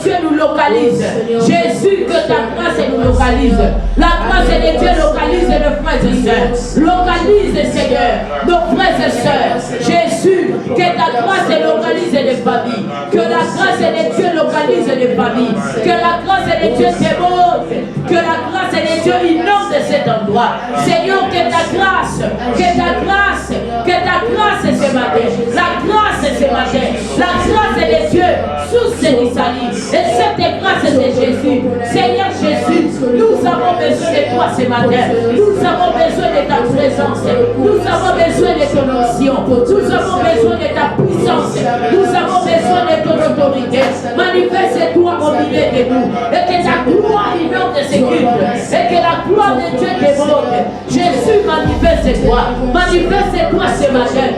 de Dieu nous localise. Jésus, que ta grâce nous localise. La grâce de Dieu localise nos frères et sœurs. Localise, Seigneur, nos frères et sœurs. Jésus, que ta grâce localise les familles. Que la grâce de Dieu localise les familles. Que la grâce de Dieu démonte. Que la grâce de Dieu inonde cet endroit. Seigneur, que ta grâce ce matin. La grâce ce matin. La grâce de Dieu sous ces salis. Et cette grâce de Jésus. Seigneur Jésus, nous avons besoin de toi ce matin. Nous avons besoin de ta présence. Nous avons besoin de ton onction. Nous avons besoin de ta puissance. Nous avons besoin de ton autorité. Manifeste-toi au milieu de nous. Et que ta gloire inonde ces cultes. Et que la gloire de Dieu déborde. Jésus, manifeste-toi. Manifeste-toi ce matin.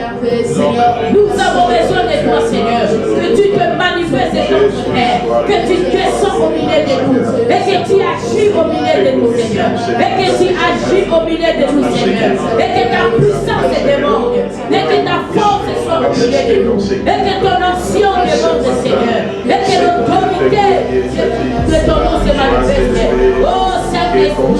Nous avons besoin de toi, Seigneur. Que tu te manifestes dans notre terre. Que tu descends au milieu de nous. Et que tu agis au milieu de nous, Seigneur. Et que tu agis au milieu de nous, Seigneur. Et que ta puissance déborde. Et que ta force soit au milieu de nous. Et que ton onction déborde, Seigneur. Et que l'autorité de ton nom se manifeste. Oh Saint-Esprit,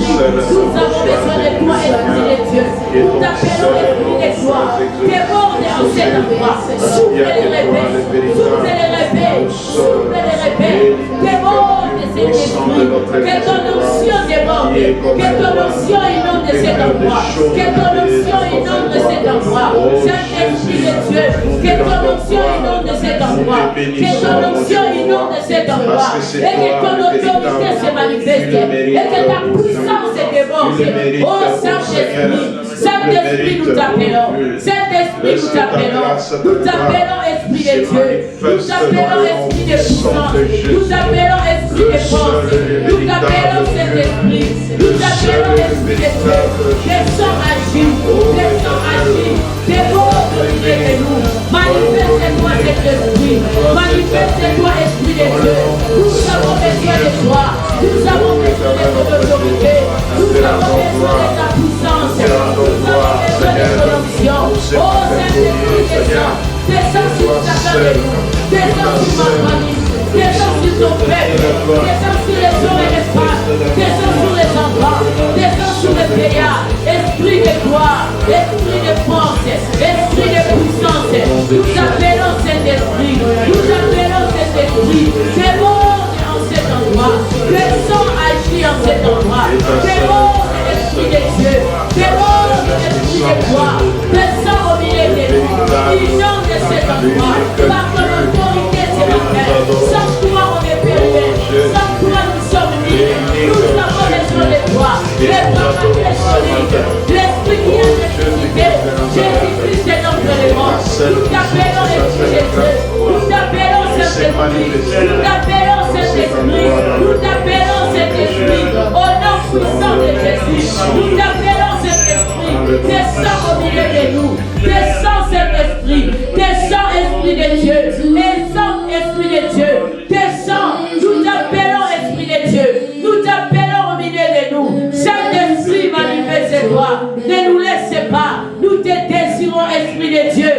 nous avons besoin de toi, Esprit de Dieu. Nous t'appelons Esprit de toi. Déborde en cet endroit. Souffle les réveils. Souffle les réveils. Souffle les réveils. Déborde cet esprit. Que ton onction déborde. Que ton onction inonde cet endroit. Que ton onction inonde cet endroit. Saint-Esprit de Dieu. Que ton onction inonde cet endroit. Que ton onction inonde cet endroit. Et que ton autorité se manifeste. Et que ta puissance déborde. Oh Saint-Esprit. Saint-Esprit, nous t'appelons. Saint-Esprit, nous t'appelons. Nous t'appelons Esprit de Dieu. Nous t'appelons Esprit de puissance. Nous t'appelons Esprit de force. Nous t'appelons Saint-Esprit. Nous t'appelons Esprit de Dieu. Descends, agis. Descends, agis. Déborde au milieu de nous. Manifeste-toi cet esprit. Manifeste-toi, Esprit de Dieu. Nous avons besoin de toi. Nous avons besoin de ton autorité. Nous avons besoin de ta puissance. Nous avons besoin de ton onction. Oh Saint-Esprit, descends. Descends sur chacun de nous. Descends sur ma famille. Descends sur ton peuple. Descends sur les hommes et les femmes. Descends sur les enfants. Descends sur les pays. Esprit de gloire. Esprit de force. Esprit de puissance. Nous appelons cet esprit. Nous appelons cet esprit. C'est bon en cet endroit. Descends, agis en cet endroit. C'est bon, Esprit de Dieu. C'est bon, Esprit de gloire. Descends au milieu de nous. Inonde cet endroit. Par ton autorité ce matin. Sans toi on est perdu. Sans toi nous sommes libres. Nous avons besoin de toi. Les paroles sont solides. L'esprit qui a ressuscité. Jésus-Christ est notre élément. Nous t'appelons Esprit de Dieu. Nous t'appelons Saint-Esprit. Nous t'appelons Saint-Esprit. Nous t'appelons Saint-Esprit. Au nom puissant de Jésus. Nous t'appelons Saint-Esprit. Descends au milieu de nous. Descends Saint-Esprit. Descends Esprit de Dieu. Descends Esprit de Dieu. Descends. Nous t'appelons Esprit de Dieu. Nous t'appelons au milieu de nous. Saint-Esprit, manifeste-toi. Ne nous laisse pas. Nous te désirons, Esprit de Dieu.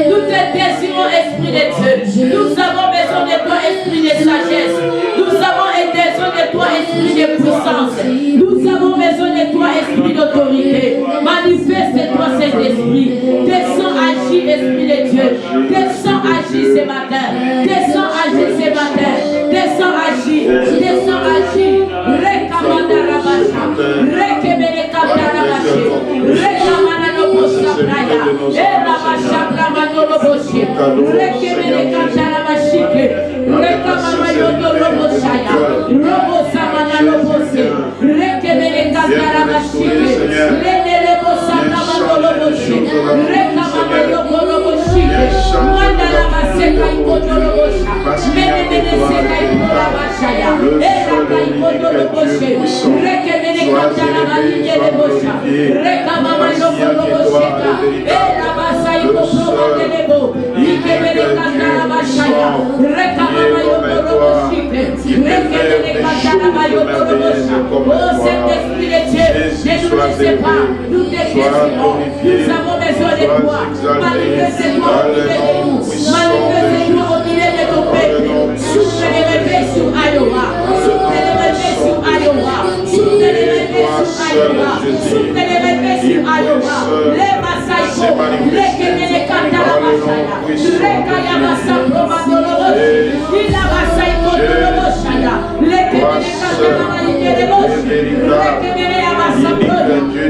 Nous te désirons, Esprit de Dieu. Nous avons besoin de toi, Esprit de sagesse. Nous avons besoin de toi, Esprit de puissance. Nous avons besoin de toi, Esprit d'autorité. Manifeste-toi, Saint-Esprit. Descends, agis, Esprit de Dieu. Descends, agis ce matin. Descends, agis ce matin. Descends, agis. Descends, agis. Rekamanda Rabacha. Rekebele Kabarabache. Rekamana Nobosa Praya. Erabacha Ramano Noboshi. Rekebele Kabarabache. Rekamama Yodo Roboshaya. Robosa Mana Nobosi. Rekebele Kabarabache. Renele Bosa Ramano Noboshi. Rekamama Yodo Roboshi. Mandala Baseka Ikodo Robosha. Mene Seka Ikoda Bashaya. Eraka Ikodo Roboshi. Rekebele Kabarabache Robosha. Rekamama Yodo Roboshika. Erabasa Ikodo Delebo. Ikebele Kabarabache. Rekamama Yodo Roboshike. Rekebele Kabarabache Robosha. Oh Saint-Esprit de Dieu, ne nous laissez pas. Nous te désirons. Nous avons besoin de toi. Manifeste-toi au milieu de nous. Manifeste-toi au milieu de ton peuple. Ayoba. Souffle les réveils sur Ayoba. Les Masaïko. Les Kémélé Kantalabashaya. Rekaya Masapro Mandoloro. Il a Masaïko Tolobashaya. Les Kémélé Kantalabashaya. Les Kémélé Amasapro.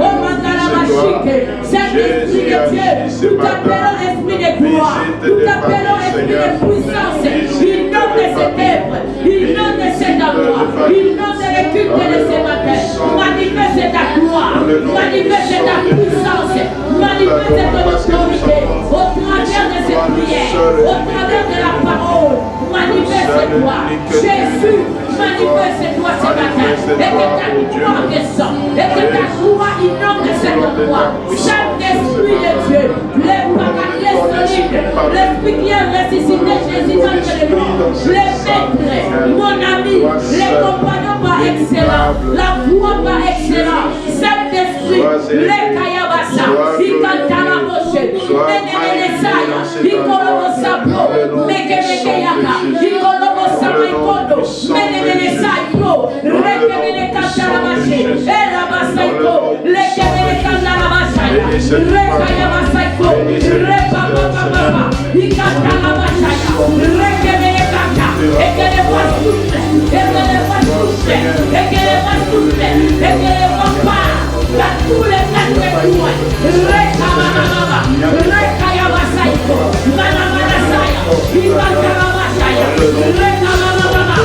Oh Mandalabashike. Saint-Esprit de Dieu. Nous t'appelons esprit de gloire. Nous t'appelons esprit de puissance. Il nomme de cette œuvre. Il nomme de cet amour. Il nomme de l'équipe de ce matin. Manifeste ta gloire. Manifeste ta puissance. Manifeste ton autorité. Au travers de cette prière. Au travers de la parole. Manifeste-toi. Jésus, manifeste-toi ce matin. Et que ta gloire descend. Et que ta gloire inonde cet endroit. Saint-Esprit de Dieu. Les paradis solides. L'Esprit qui a ressuscité Jésus dans le monde. Les maîtres, mon ami, les compagnons pas excellents. La voix pas excellente. Saint-Esprit, les Kayabasa, ils cantent à la bouche. Ils colombo sapro, mekemekeyaka, ils colombo samaikondo, menemenesaiko, rekemenekantalabashi, elabasaiko, lekemenekandalabashaya, rekayabasaiko, repapapapapa, ils cantent à la bashaya, rekemenekanta, et que les voix soufflent, et que les voix soufflent, et que les voix soufflent, et que les voix parlent. Dans tous les quatre coins, Rekamamama, Rekayabasaiko, Manamanasaya, Ibakarabashaya, Rekamamama,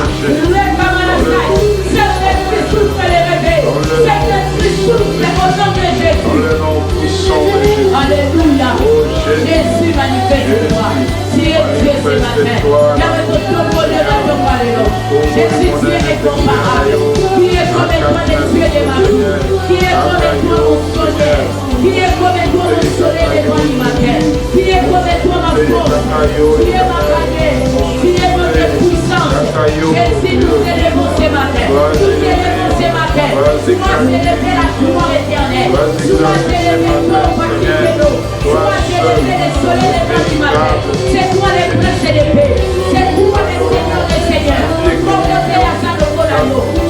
Rekamanasaya. Saint-Esprit souffle les réveils, Saint-Esprit souffle au nom de Jésus. Alléluia. Jésus manifeste-toi. Tu es Dieu ce matin. Jésus, tu es incomparable. Qui est comme toi le Dieu de ma vie? Qui est comme toi mon soleil? Qui est comme toi mon soleil de toi du matin? Qui est comme toi ma force? Qui est ma baguette? Qui est notre puissance? Jésus, nous élevons ce matin. Nous élevons ce matin. Sois élevé la gloire éternelle. Sois élevé toi au parti de l'eau. Sois élevé le soleil de toi du matin. C'est toi le prince de paix. C'est toi le Seigneur des seigneurs.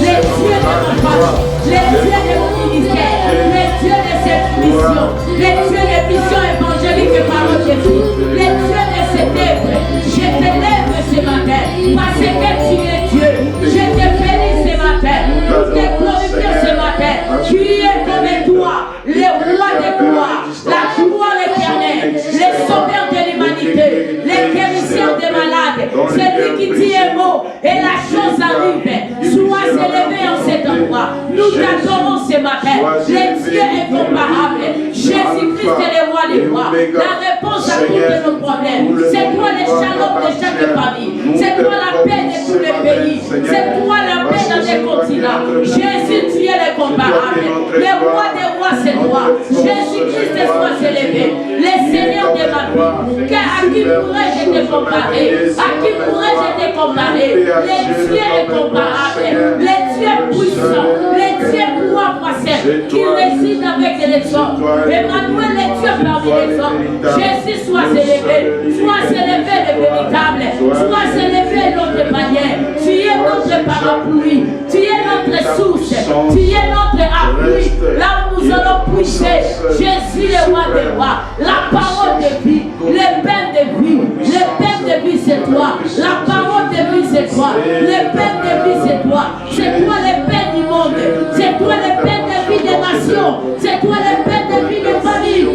Les dieux de mon pardon, les dieux de mon ministère, les dieux de cette mission, les dieux de mission évangélique et parole de vie, les dieux de cette œuvre. Je t'élève ce matin parce que tu es Dieu. Je te bénis ce matin, je te glorifie ce matin. Tu es comme toi, le roi de gloire, la gloire éternelle, le sauveur de l'humanité, le guérisseur des malades. C'est lui qui dit un mot et la chose arrive. Sois élevé en cet endroit. Nous t'adorons ce matin. Les dieux incomparables. Jésus-Christ est le roi des rois. La réponse à tous nos problèmes. C'est toi le shalom de chaque famille. C'est toi la paix de tous les pays. C'est toi la paix dans les continents. Jésus, tu es l'incomparable. Le roi des rois, c'est toi. Jésus-Christ soit élevé. Le Seigneur de ma vie. À qui pourrais-je te comparer? À qui pourrais-je te comparer? Les dieux incomparables. Les dieux puissants, les dieux croix-poissés qui résident avec les hommes. Emmanuel, les dieux parmi les hommes. Jésus, sois élevé le véritable. Sois élevé notre manière. Tu es notre parapluie. Tu es notre source. Tu es notre appui. Là où nous allons puiser. Jésus, le roi des rois. La parole de vie. Le pain de vie. Le pain de vie, c'est toi. La parole de vie, c'est toi. Le pain de vie, c'est toi. C'est toi le pain du monde. C'est toi le pain de vie des nations. C'est toi le pain de vie des familles.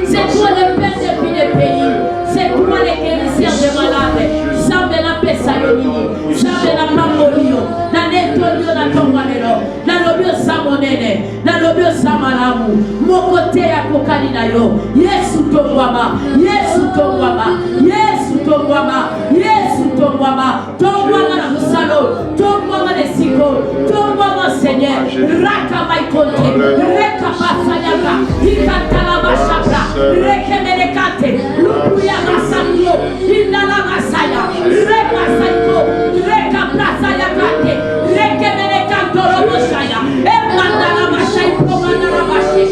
C'est toi le pain de vie des pays. C'est toi le guérisseur des malades. Sambe la pesa yoni. Sambe la pambolio. Na netonio na tongwanelo. Na lobio samonene. Na lobio samalamu. Mokote ya kokali na yo. Yesu tongwama. Yesu tongwama. Yesu tongwama. Yesu tongwama. Tongwama na musalo. Tongwama na siko. Tongwama Seigneur. Raka maikonte. Reka pasanyaka. Ikantala bashaka. Reke menekate. Lupuya masakyo. Indala masaya. Reka saiko. Reka plasaya kate. Reke menekanto roboshaya. Emandala mashaiko. Mandala bashi.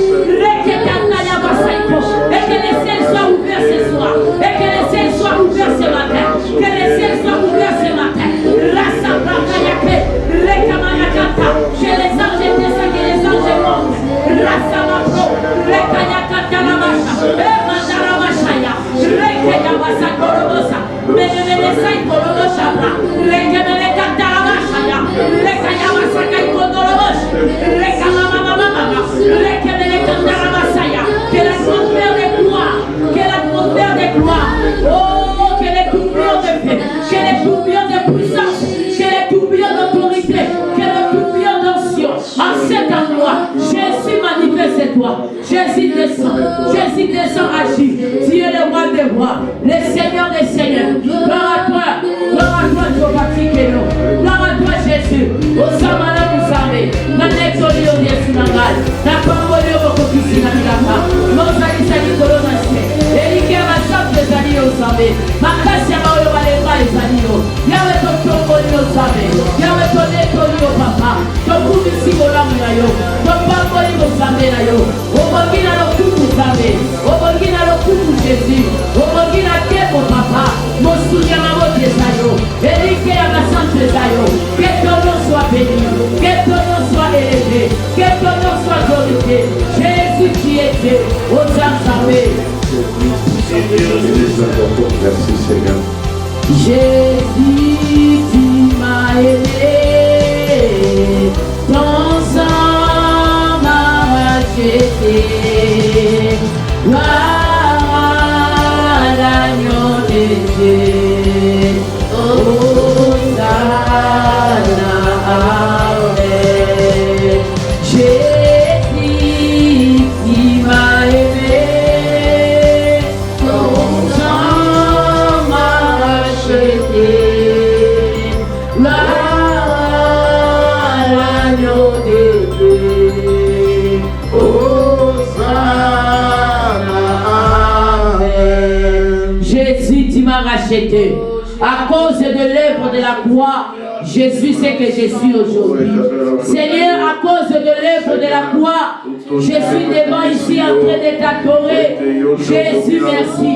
Reke kantaya masaiko. Et que les ciels soient ouverts ce soir. Et que les ciels soient ouverts ce matin. Que les ciels soient ouverts ce matin. Rasa brakayake. Reka manakata. Que les anges étaient en moi. Jésus manifeste-toi. Jésus descend, agis. Tu es le roi des rois, le Seigneur des seigneurs. Gloire à toi, Jéhovah Tikeno. Gloire à toi, Jésus. Osamana Musame, Nanexoli Yesu Nangal, Nakongoli Okokisi Namilaka, Mozali Sali Kolonase, Elike Masap de Zali Osame, Makasi Amayo Valeba Ezalio, Yawe Tokongoli Osame, Yawe Tonekoli Papa, Tokumisi Olamu Yayo, Topangoli Osame Yayo, Obogina Lokumu Same, Obogina Lokumu Jésus, Obogina Kemo Papa, Mosunya Mamote Zayo, Elike Amasante Zayo, que ton nom soit béni, que ton nom soit élevé, que ton nom soit glorifié. Jésus qui est Dieu, aux Zamzamé. Merci Seigneur. Jésus, tu m'as aimé, ton sang m'a racheté. Gloire à l'agneau de Dieu. Jésus qui m'a aimé, ton sang m'a racheté. Gloire à l'agneau de Dieu. Jésus, tu m'as racheté. À cause de l'œuvre de la croix, Jésus sait que je suis aujourd'hui. Seigneur, à cause de l'œuvre de la croix, je suis devant ici en train de t'adorer. Jésus, merci.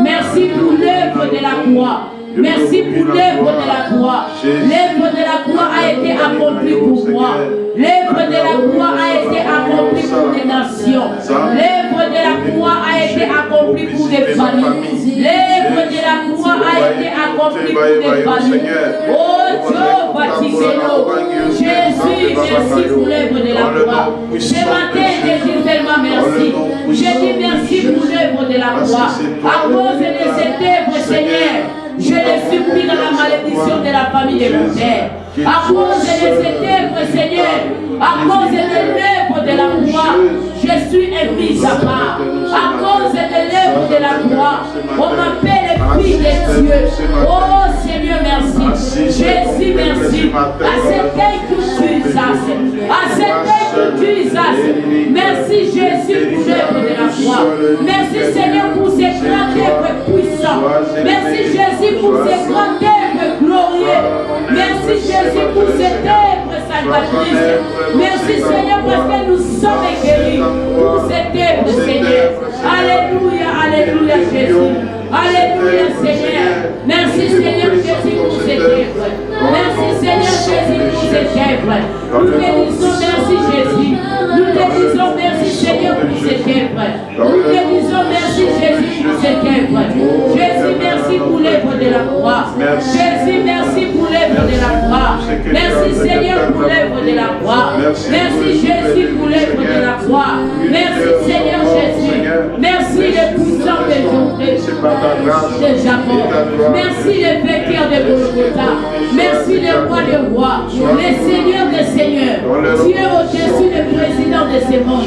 Merci pour l'œuvre de la croix. Merci pour l'œuvre de la croix. L'œuvre de la croix a été accomplie pour moi. L'œuvre de la croix a été accomplie pour les nations. L'œuvre de la croix a été accomplie pour les familles. L'œuvre de la croix a été accomplie pour les familles. Oh Dieu, Vatikeno. Jésus, merci pour l'œuvre de la croix. Ce matin, je dis tellement merci. Je dis merci pour l'œuvre de la croix. À cause de cette œuvre, Seigneur, je le supplie dans la malédiction de la famille de mon père. À cause de cette œuvre, Seigneur, à cause de l'œuvre de la croix, je suis mise à part. À cause de l'œuvre de la croix, on m'appelle fille de Dieu. Oh Seigneur, merci. Jésus, merci. À cette écriture, à cette écriture, merci Jésus pour l'œuvre de la croix. Merci Seigneur pour ces grandes œuvres puissantes. Merci Jésus pour ces grandes œuvres glorieuses. Merci Jésus pour cette œuvre salvatrice. Merci Seigneur parce que nous sommes guéris pour cette œuvre, Seigneur. Alléluia, alléluia Jésus. Alléluia Seigneur. Merci Seigneur Jésus pour cette œuvre. Merci Seigneur Jésus pour cette œuvre. Nous te disons merci Jésus. Nous te disons merci Seigneur pour cette œuvre. Nous te disons merci Jésus pour cette œuvre. Jésus, merci pour l'œuvre de la croix. Jésus, merci pour l'œuvre de la croix. Merci Seigneur pour l'œuvre de la croix. Merci Jésus pour l'œuvre de la croix. Merci Seigneur Jésus. Merci le puissant de Jacob. Merci le vainqueur de Golgotha. Merci le roi des rois. Le Seigneur des seigneurs. Tu es au-dessus du président de ce monde.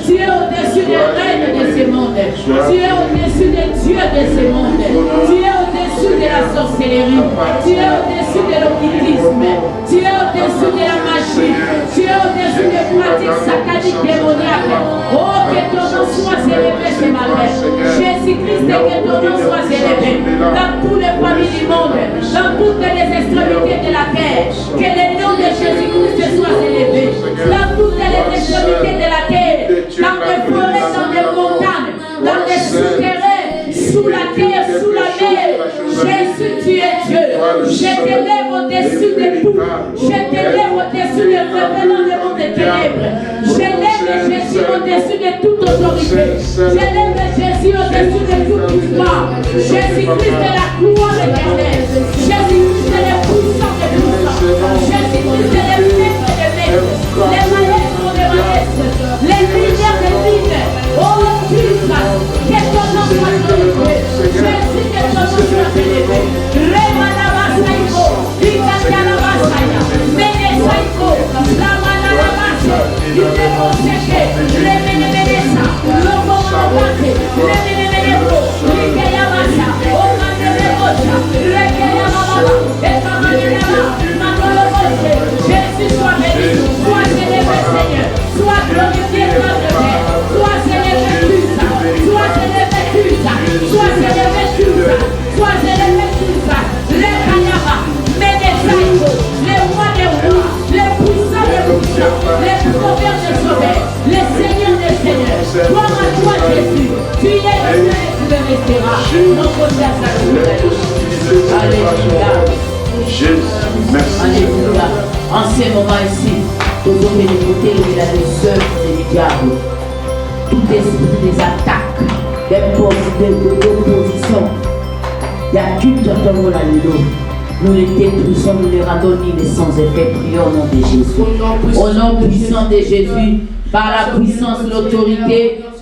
Tu es au-dessus des reines de ce monde. Tu es au-dessus des dieux de ce monde. Tu es au-dessus de la sorcellerie. Tu es au-dessus de l'occultisme. Tu es au-dessus de la magie. Tu es au-dessus des pratiques sataniques démoniaques. Oh, que ton nom soit élevé ce matin. Jésus-Christ, que ton nom soit élevé dans toutes les familles du monde, dans toutes les extrémités de la terre. Que le nom de Jésus-Christ soit élevé dans toutes les extrémités de la terre, dans les forêts, dans les montagnes, dans les souterrains, sous la terre, sous la mer. Jésus, tu es Dieu. Je t'élève au-dessus de tout. Je t'élève au-dessus des revenants du monde des ténèbres. J'élève Jésus au-dessus de toute autorité. J'élève Jésus au-dessus de tout pouvoir. Jésus-Christ est la gloire éternelle. Jésus-Christ est le puissant des puissants. Jésus-Christ est le maître des maîtres. Les maîtres des maîtres. Les leaders des leaders. Oh Jesus, que ton nom soit élevé. Jésus, que ton nom soit élevé. Remanabassaïko, Ikatianabassaïa, Menesaïko, Lamanabassaïko, Jésus soit béni, sois élevé Seigneur, sois glorifié dans le Père, sois élevé tous, sois élevé tous, sois élevé tous, sois élevé tous, les Kayaba, mais les Saïko, les rois des rois, les puissants des puissants, les sauveurs des sauveurs, les seigneurs des seigneurs, gloire à toi Jésus, tu es le Dieu et tu le resteras, mon côté à sa Alléluia. Jésus, merci. Alléluia. En ce moment ici, nous avons écouté la œuvre du diable. Tout esprit des attaques, d'opposition. Il y a culte dans mon alléluia. Nous les détruisons, nous les rendons les sans effet. Prions au nom de Jésus. Au nom puissant de Jésus, par la puissance, l'autorité,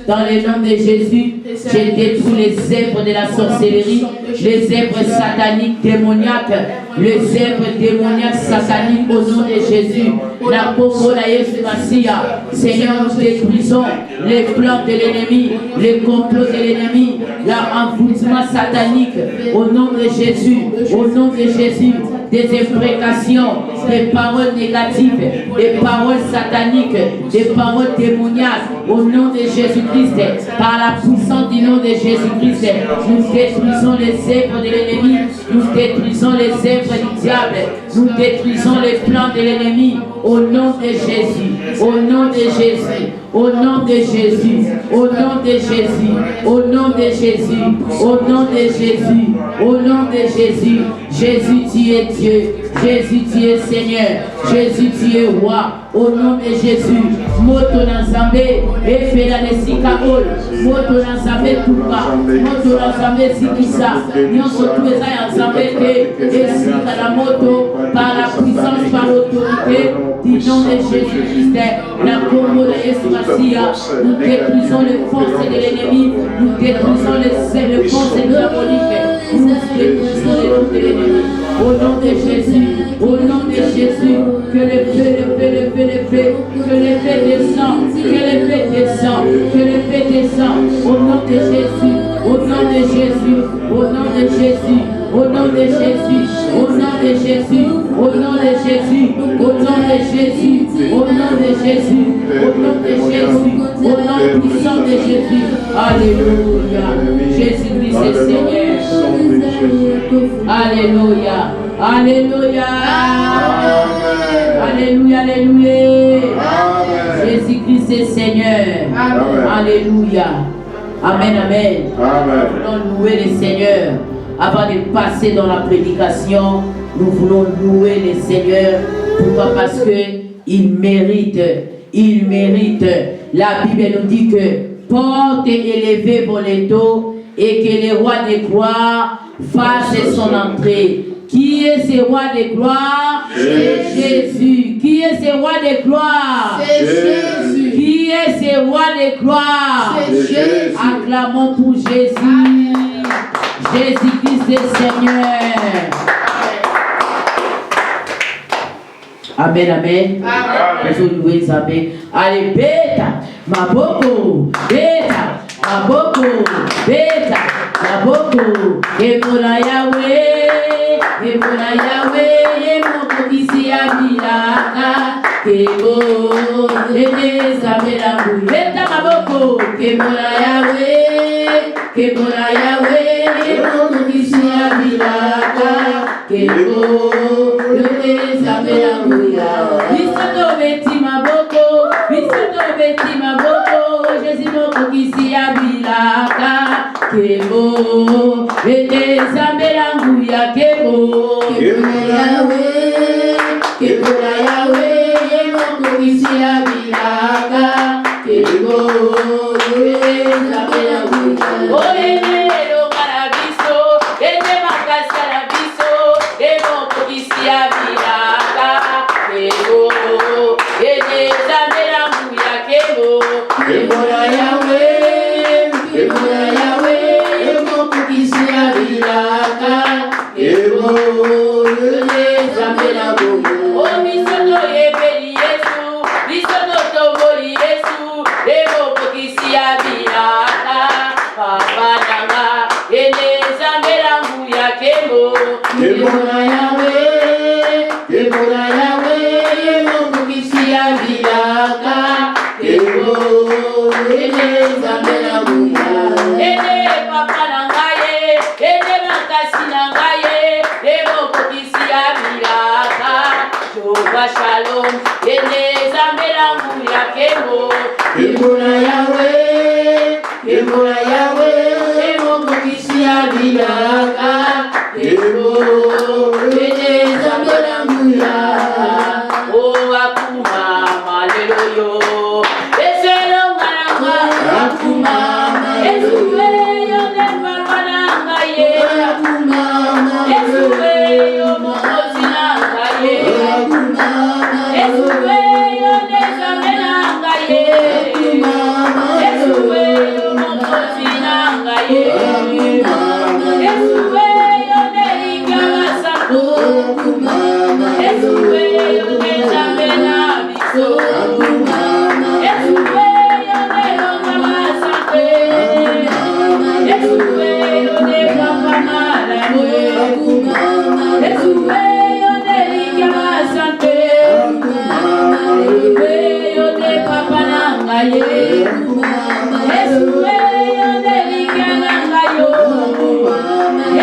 dans le nom de Jésus, j'ai détruit les œuvres de la sorcellerie, les œuvres sataniques démoniaques, les œuvres démoniaques sataniques au nom de Jésus. La Congo, la Yesu Massia, Seigneur, nous détruisons les plans de l'ennemi, les complots de l'ennemi, l'envoûtement satanique au nom de Jésus, au nom de Jésus. Des imprécations, des paroles négatives, des paroles sataniques, des paroles démoniaques au nom de Jésus-Christ, par la puissance du nom de Jésus-Christ, nous détruisons les œuvres de l'ennemi, nous détruisons les œuvres du diable, nous détruisons les plans de l'ennemi au nom de Jésus, au nom de Jésus, au nom de Jésus, au nom de Jésus, au nom de Jésus, au nom de Jésus, au nom de Jésus. Jésus, tu es Dieu, Jésus, tu es Seigneur, Jésus, tu es roi, au nom de Jésus. Moto Nazambe, Efela Nesikaol, Moto Nazambe Touba, Moto Nazambe Sikisa, Nyonso Tueza Nazambe Te, Esika la moto, par la puissance, par l'autorité du nom de Jésus-Christ, la Congo de Yesu-Massia, nous détruisons les forces de l'ennemi, nous détruisons les forces diaboliques, nous détruisons les forces de l'ennemi. Au nom de Jésus, au nom de Jésus, que le feu descend, que le feu descend, que le feu descend. Au nom de Jésus, au nom de Jésus, au nom de Jésus, au nom de Jésus, au nom de Jésus, au nom de Jésus, au nom de Jésus, au nom de Jésus, au nom de Jésus, au nom puissant de Jésus. Alléluia. Jésus-Christ est Seigneur. Alléluia. Alléluia. Alléluia. Alléluia. Jésus-Christ est Seigneur. Alléluia. Amen. Amen. Nous voulons louer le Seigneur. Avant de passer dans la prédication, nous voulons louer le Seigneur. Pourquoi? Parce qu'il mérite. Il mérite. La Bible nous dit que porte élevez vos letos et que le roi de gloire fasse son entrée. Qui est ce roi de gloire? C'est Jésus. Qui est ce roi de gloire? C'est Jésus. Qui est ce roi de gloire? C'est Jésus. Acclamons pour Jésus. Jésus-Christ est Seigneur. Amen, amen. Amen. Allez, bêta, ma boko, bêta, ma boko, bêta, ma boko, et pour la Yahweh, et pour la Yahweh, et mon ici à Milaka, et pour les Amélabou, bêta, ma boko, et pour la Yahweh, et pour la Yahweh, et mon ici à Milaka, et pour les Amélabou. Bisoto beti maboko, Jésus moko kisi abilaka, kebo, ete zambelangu ya kebo, kebo la Yahweh, moko kisi abilaka, kebo, ete zambelangu ya kebo. Oene lo marabiso, ete makasa la biso, moko kisi abilaka. Kebo, ete zambelangu ya kebo, kebo la Yahweh, moko kisi abilaka, kebo, ete zambelangu. Oh, bisoto yebeli Yesu, bisoto toboli papa nangaye, ene makasi nangaye, emo kokisi ya milaka, Jehova Shalom, ene zambela nguya kembo, kembo na Yahweh, emo kokisi ya milaka, kembo, ene zambela nguya, oh akuma maleloyo, eselo ngaranga, akuma, esuwe yo ne papa nangaye, esuwe yo mokozi nangaye, esuwe yo ne zambela nangaye, esuwe yo mokozi nangaye, esuwe yo ne ikabasako, esuwe yo ne zambela biso, esuwe yo ne longamasake, esuwe yo ne papamalame, esuwe yo ne likamasake, esuwe yo ne papanangaye, esuwe yo ne likanangayo,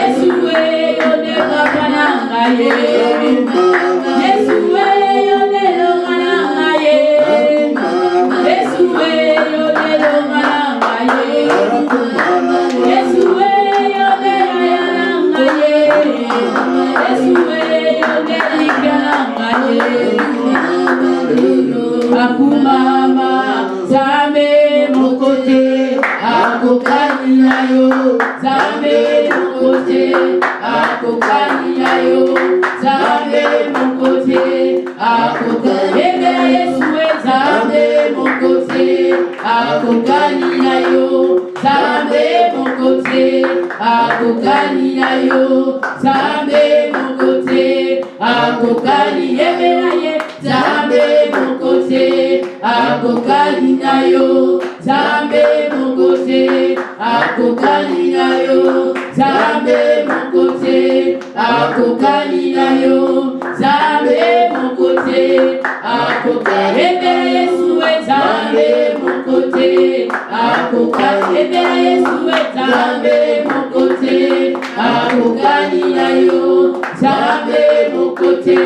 esuwe yo ne papanangaye, esuwe yo ne longanangaye, esuwe yo ne longanangaye, esuwe yo ne layanangaye, esuwe yo ne likanangaye, akumama zambe mokote akokani nayo, zambe mokote akokani nayo, zambe mokote akokani, ebe Yesuwe zambe mokote akokani nayo, zambe mokote akokani nayo, zambe mokote akokani, ebe naye zambe mokote akokani nayo, zambe mokote akokani nayo, zambe mokote akokani nayo, zambe mokote akokani, ebe Yesuwe zambe mokote akokani, ebe Yesuwe zambe mokote akokani nayo, zambe mokote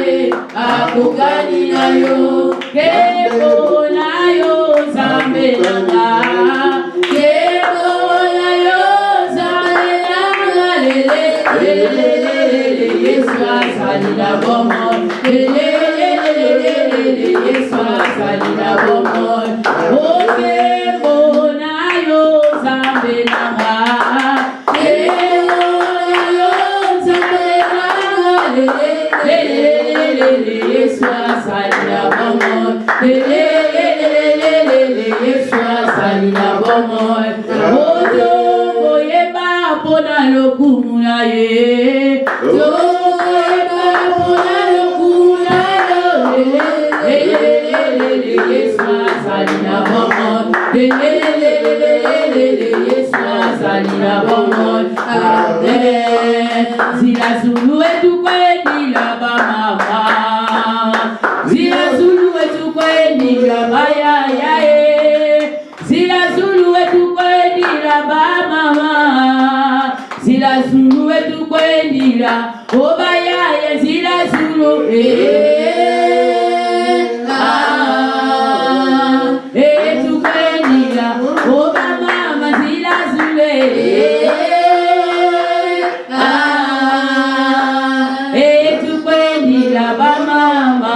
akokani nayo, kebo nayo zambe nanga, kebo nayo zambe nanga, lele Yesu asalila bomo, lele Yesu asalila bomo, oh kebo nayo zambe nanga, kebo nayo zambe nanga, lele Yesu asalila bomo, lele Yesu asalila bomo, ojo oyeba pona lokumu na ye, oyeba pona lokumu na ye, Yesu asalila bomo, lele Yesu asalila bomo, amen. Zila Zulu etukweni laba mama, Zila Zulu etukweni laba yaye, Zila Zulu etukweni laba mama, Zila Zulu etukweni laba yaye, Zila Zulu etukweni laba mama, Zila Zulu etukweni laba mama,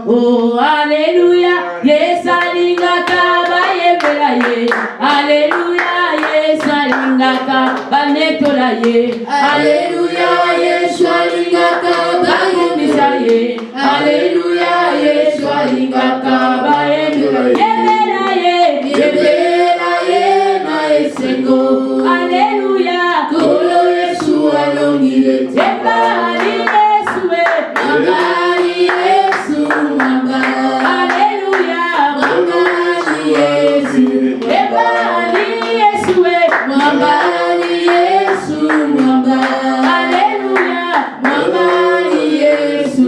oh hallelujah, yes alingaka bayebela ye, hallelujah, yes alingaka banetola ye, hallelujah, yes alingaka bayebisa ye, hallelujah, yes alingaka bayebela ye, yebela ye na esengo, hallelujah, kolo Yesu alongile teba Yesuwe, mabali Yesu mamba, hallelujah, mabali Yesu, ebali Yesuwe, mabali Yesu mamba, hallelujah, mabali Yesu,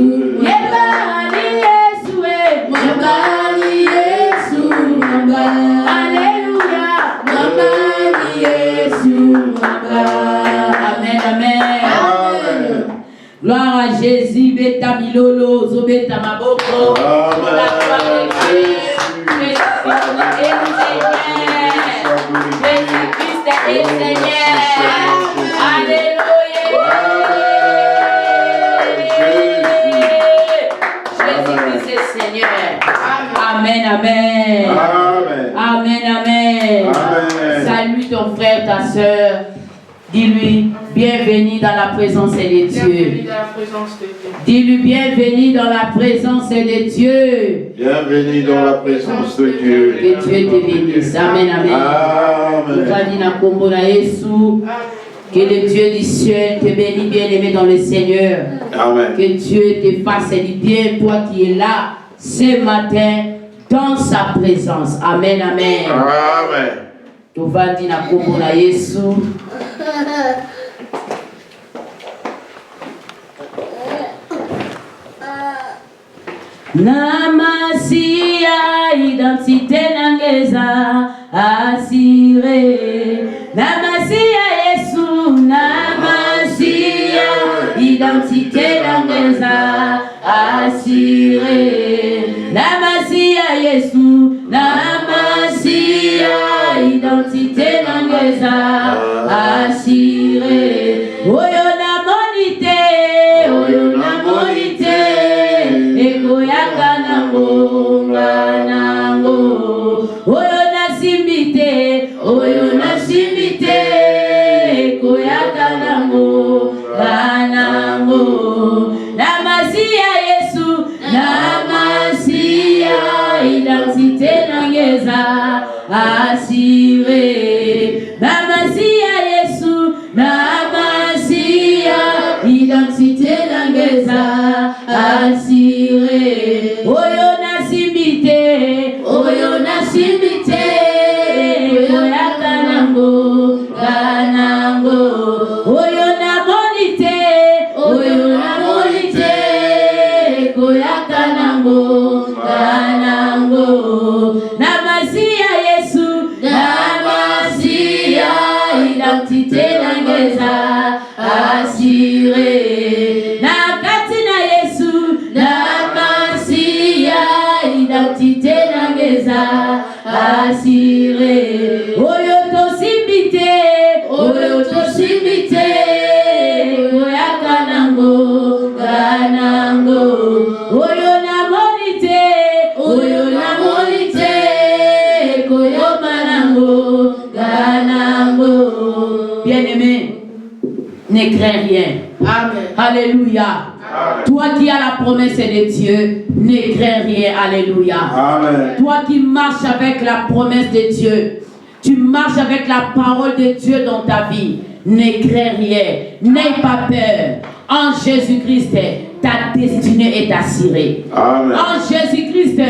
ebali Yesuwe, mabali Yesu mamba, hallelujah. Gloire à Jésus, beta milolo, zobeta maboko. La gloire de Dieu. Jésus-Christ est Seigneur. Alléluia. Jésus-Christ est Seigneur. Amen, amen. Amen, amen. Salue ton frère, ta soeur. Dis-lui, bienvenue dans la présence de Dieu. Dis-lui, bienvenue dans la présence de Dieu. Bienvenue dans la présence de Dieu. Que Dieu te bénisse. Amen, amen. Que le Dieu du ciel te bénisse, bien-aimé dans le Seigneur. Amen. Que Dieu te fasse du bien, toi qui es là ce matin dans sa présence. Amen, amen. Amen. Tovandi na kombo na Yesu. Namasia identité nangeza assuré. Namasia Yesu, namasia identité nangeza assuré. Namasia Yesu, namasia identité nangeza assuré. Oyo na monité, oyo na monité. Ego yakanango, nganango. Oyo na simbite, oyo na simbite. Ego yakanango, nganango. Namasia Yesu, namasia identité nangeza assuré. Namasia Yesu, namasia identité nangeza assuré. Oyo na simbite, oyo na simbite. Oyo yakanango, kanango. Oyo na monite, oyo na monite. Oyo yakanango, kanango. Namasia Yesu, namasia identité nangeza assuré. Nakati na Yesu, namasia identité nangeza assuré. Oyo to simbite, oyo to simbite. Oyo kanango, kanango. Oyo na monite, oyo na monite. Oyo manango, kanango. Bien-aimé, ne crains rien. Amen. Alléluia. Amen. Toi qui as la promesse de Dieu, ne crains rien. Alléluia. Amen. Toi qui marches avec la promesse de Dieu, tu marches avec la parole de Dieu dans ta vie, ne crains rien. N'aie pas peur. En Jésus-Christ, ta destinée est assurée. Amen. En Jésus-Christ,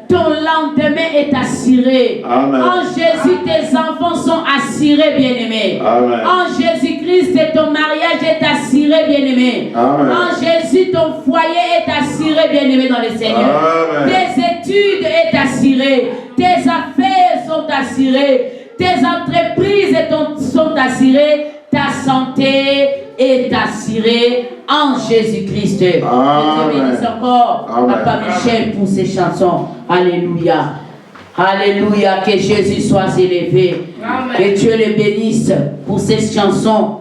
ton lendemain est assuré. Amen. En Jésus, tes enfants sont assurés, bien-aimés. En Jésus-Christ, ton mariage est assuré, bien-aimé. En Jésus, ton foyer est assuré, bien-aimé dans le Seigneur. Amen. Tes études sont assurées. Tes affaires sont assurées. Tes entreprises sont assurées. Ta santé est assurée en Jésus-Christ. Je te bénisse encore, Papa Michel, pour ces chansons. Alléluia. Alléluia. Que Jésus soit élevé. Amen. Que Dieu le bénisse pour ces chansons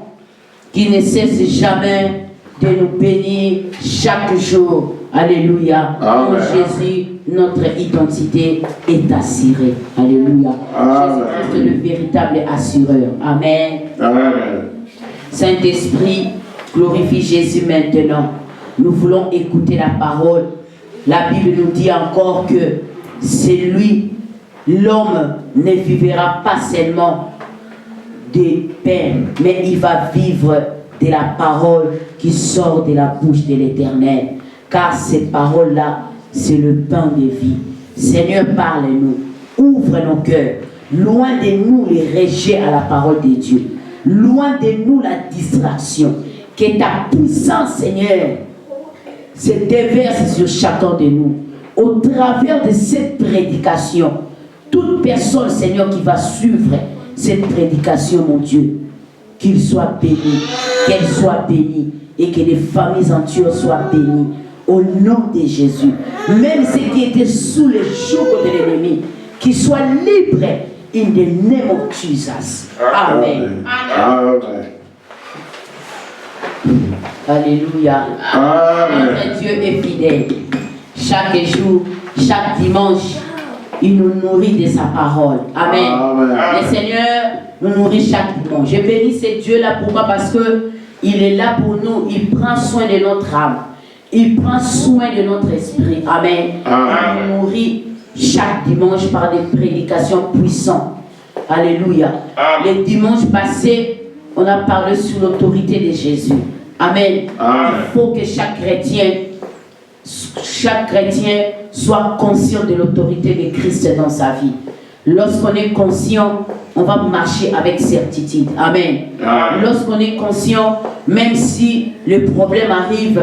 qui ne cessent jamais de nous bénir chaque jour. Alléluia. En Jésus, notre identité est assurée. Alléluia. Jésus-Christ est le véritable assureur. Amen. Amen. Saint-Esprit, glorifie Jésus maintenant. Nous voulons écouter la parole. La Bible nous dit encore que c'est lui, l'homme ne vivra pas seulement de pain, mais il va vivre de la parole qui sort de la bouche de l'Éternel. Car cette parole-là, c'est le pain de vie. Seigneur, parle-nous. Ouvre nos cœurs. Loin de nous les rejets à la parole de Dieu. Loin de nous la distraction. Que ta puissance, Seigneur, se déverse sur chacun de nous. Au travers de cette prédication, toute personne, Seigneur, qui va suivre cette prédication, mon Dieu, qu'il soit béni, qu'elle soit bénie, et que les familles entières soient bénies. Au nom de Jésus. Même ceux qui étaient sous le joug de l'ennemi, qu'ils soient libres in the name of Jesus. Amen. Amen. Alléluia. Amen. Notre Dieu est fidèle. Chaque jour, chaque dimanche, il nous nourrit de sa parole. Amen. Amen. Le Seigneur nous nourrit chaque dimanche. Je bénis ce Dieu-là. Pourquoi? Parce qu'il est là pour nous. Il prend soin de notre âme. Il prend soin de notre esprit. Amen. Amen. Il nous nourrit chaque dimanche par des prédications puissantes. Alléluia. Les dimanches passés, on a parlé sur l'autorité de Jésus. Amen. Amen. Il faut que chaque chrétien soit conscient de l'autorité de Christ dans sa vie. Lorsqu'on est conscient, on va marcher avec certitude. Amen. Amen. Lorsqu'on est conscient, même si le problème arrive,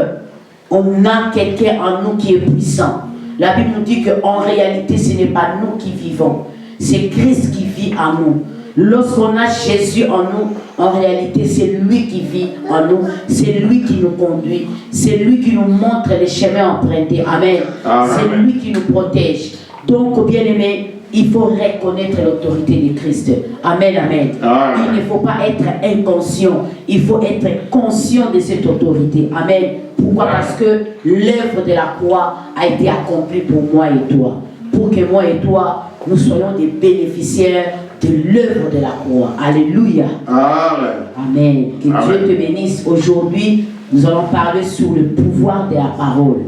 on a quelqu'un en nous qui est puissant. La Bible nous dit qu'en réalité, ce n'est pas nous qui vivons. C'est Christ qui vit en nous. Lorsqu'on a Jésus en nous, en réalité, c'est lui qui vit en nous. C'est lui qui nous conduit. C'est lui qui nous montre les chemins empruntés. Amen. Amen. C'est lui qui nous protège. Donc, bien-aimés, il faut reconnaître l'autorité de Christ. Amen, amen. Amen. Il ne faut pas être inconscient. Il faut être conscient de cette autorité. Amen. Pourquoi? Parce que l'œuvre de la croix a été accomplie pour moi et toi. Pour que moi et toi, nous soyons des bénéficiaires de l'œuvre de la croix. Alléluia. Amen. Amen. Que Amen. Dieu te bénisse. Aujourd'hui, nous allons parler sur le pouvoir de la parole.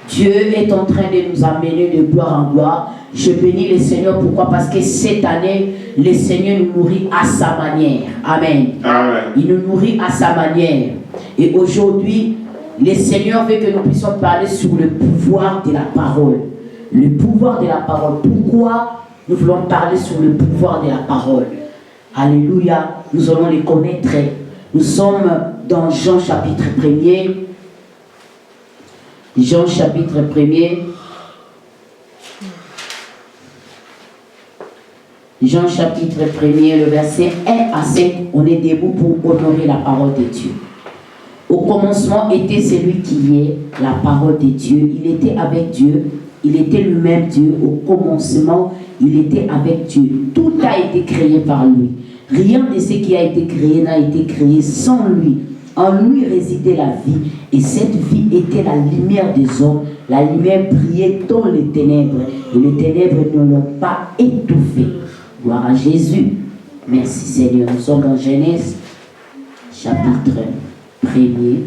Dieu est en train de nous amener de gloire en gloire. Je bénis le Seigneur. Pourquoi? Parce que cette année, le Seigneur nous nourrit à sa manière. Amen. Amen. Il nous nourrit à sa manière. Et aujourd'hui, le Seigneur veut que nous puissions parler sur le pouvoir de la parole. Le pouvoir de la parole. Pourquoi nous voulons parler sur le pouvoir de la parole? Alléluia. Nous allons les connaître. Nous sommes dans Jean chapitre 1er. Jean chapitre 1er. Jean chapitre 1er, le verset 1 à 5. On est debout pour honorer la parole de Dieu. Au commencement était celui qui est la parole de Dieu. Il était avec Dieu. Il était lui-même Dieu. Au commencement, il était avec Dieu. Tout a été créé par lui. Rien de ce qui a été créé n'a été créé sans lui. En lui résidait la vie. Et cette vie était la lumière des hommes. La lumière brillait dans les ténèbres. Et les ténèbres ne l'ont pas étouffé. Gloire à Jésus. Merci Seigneur. Nous sommes dans Genèse chapitre 1er.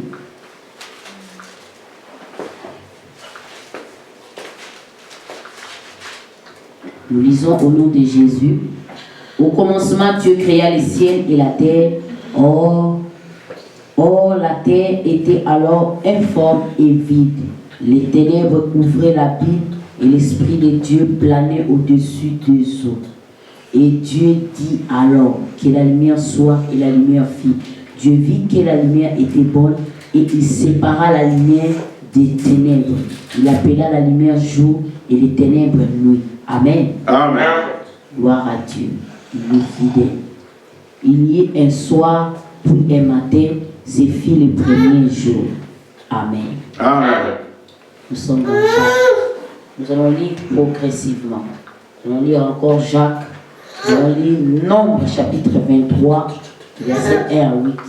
Nous lisons au nom de Jésus. Au commencement, Dieu créa les cieux et la terre. Or, la terre était alors informe et vide. Les ténèbres couvraient l'abîme et l'Esprit de Dieu planait au-dessus des eaux. Et Dieu dit alors que la lumière soit, et la lumière fit. Dieu vit que la lumière était bonne et il sépara la lumière des ténèbres. Il appela la lumière jour et les ténèbres nuit. Amen. Amen. Gloire à Dieu. Il est fidèle. Il y eut un soir puis un matin, c'est fit le premier jour. Amen. Amen. Nous sommes dans Jacques. Nous allons lire progressivement. Nous allons lire encore Jacques. Nous allons lire Nombre chapitre 23, verset 1 à 8.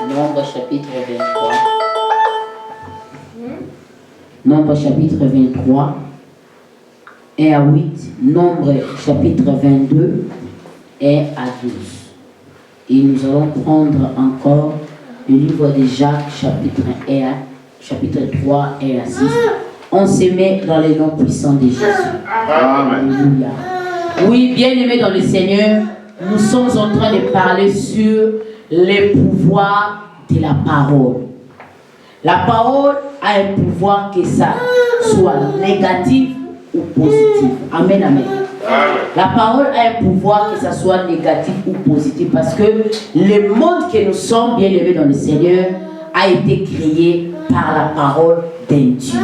Nombre chapitre 23. Nombre chapitre 23, 1 à 8. Nombre chapitre 22, 1 à 12. Et nous allons prendre encore le livre de Jacques, chapitre 1, chapitre 3, 1 à 6. On se met dans les noms puissants de Jésus. Amen. Alléluia. Oui, bien-aimés dans le Seigneur, nous sommes en train de parler sur les pouvoirs de la parole. La parole a un pouvoir que ça soit négatif ou positif. Amen, amen. La parole a un pouvoir que ça soit négatif ou positif parce que le monde que nous sommes, bien aimés dans le Seigneur, a été créé par la parole d'un Dieu.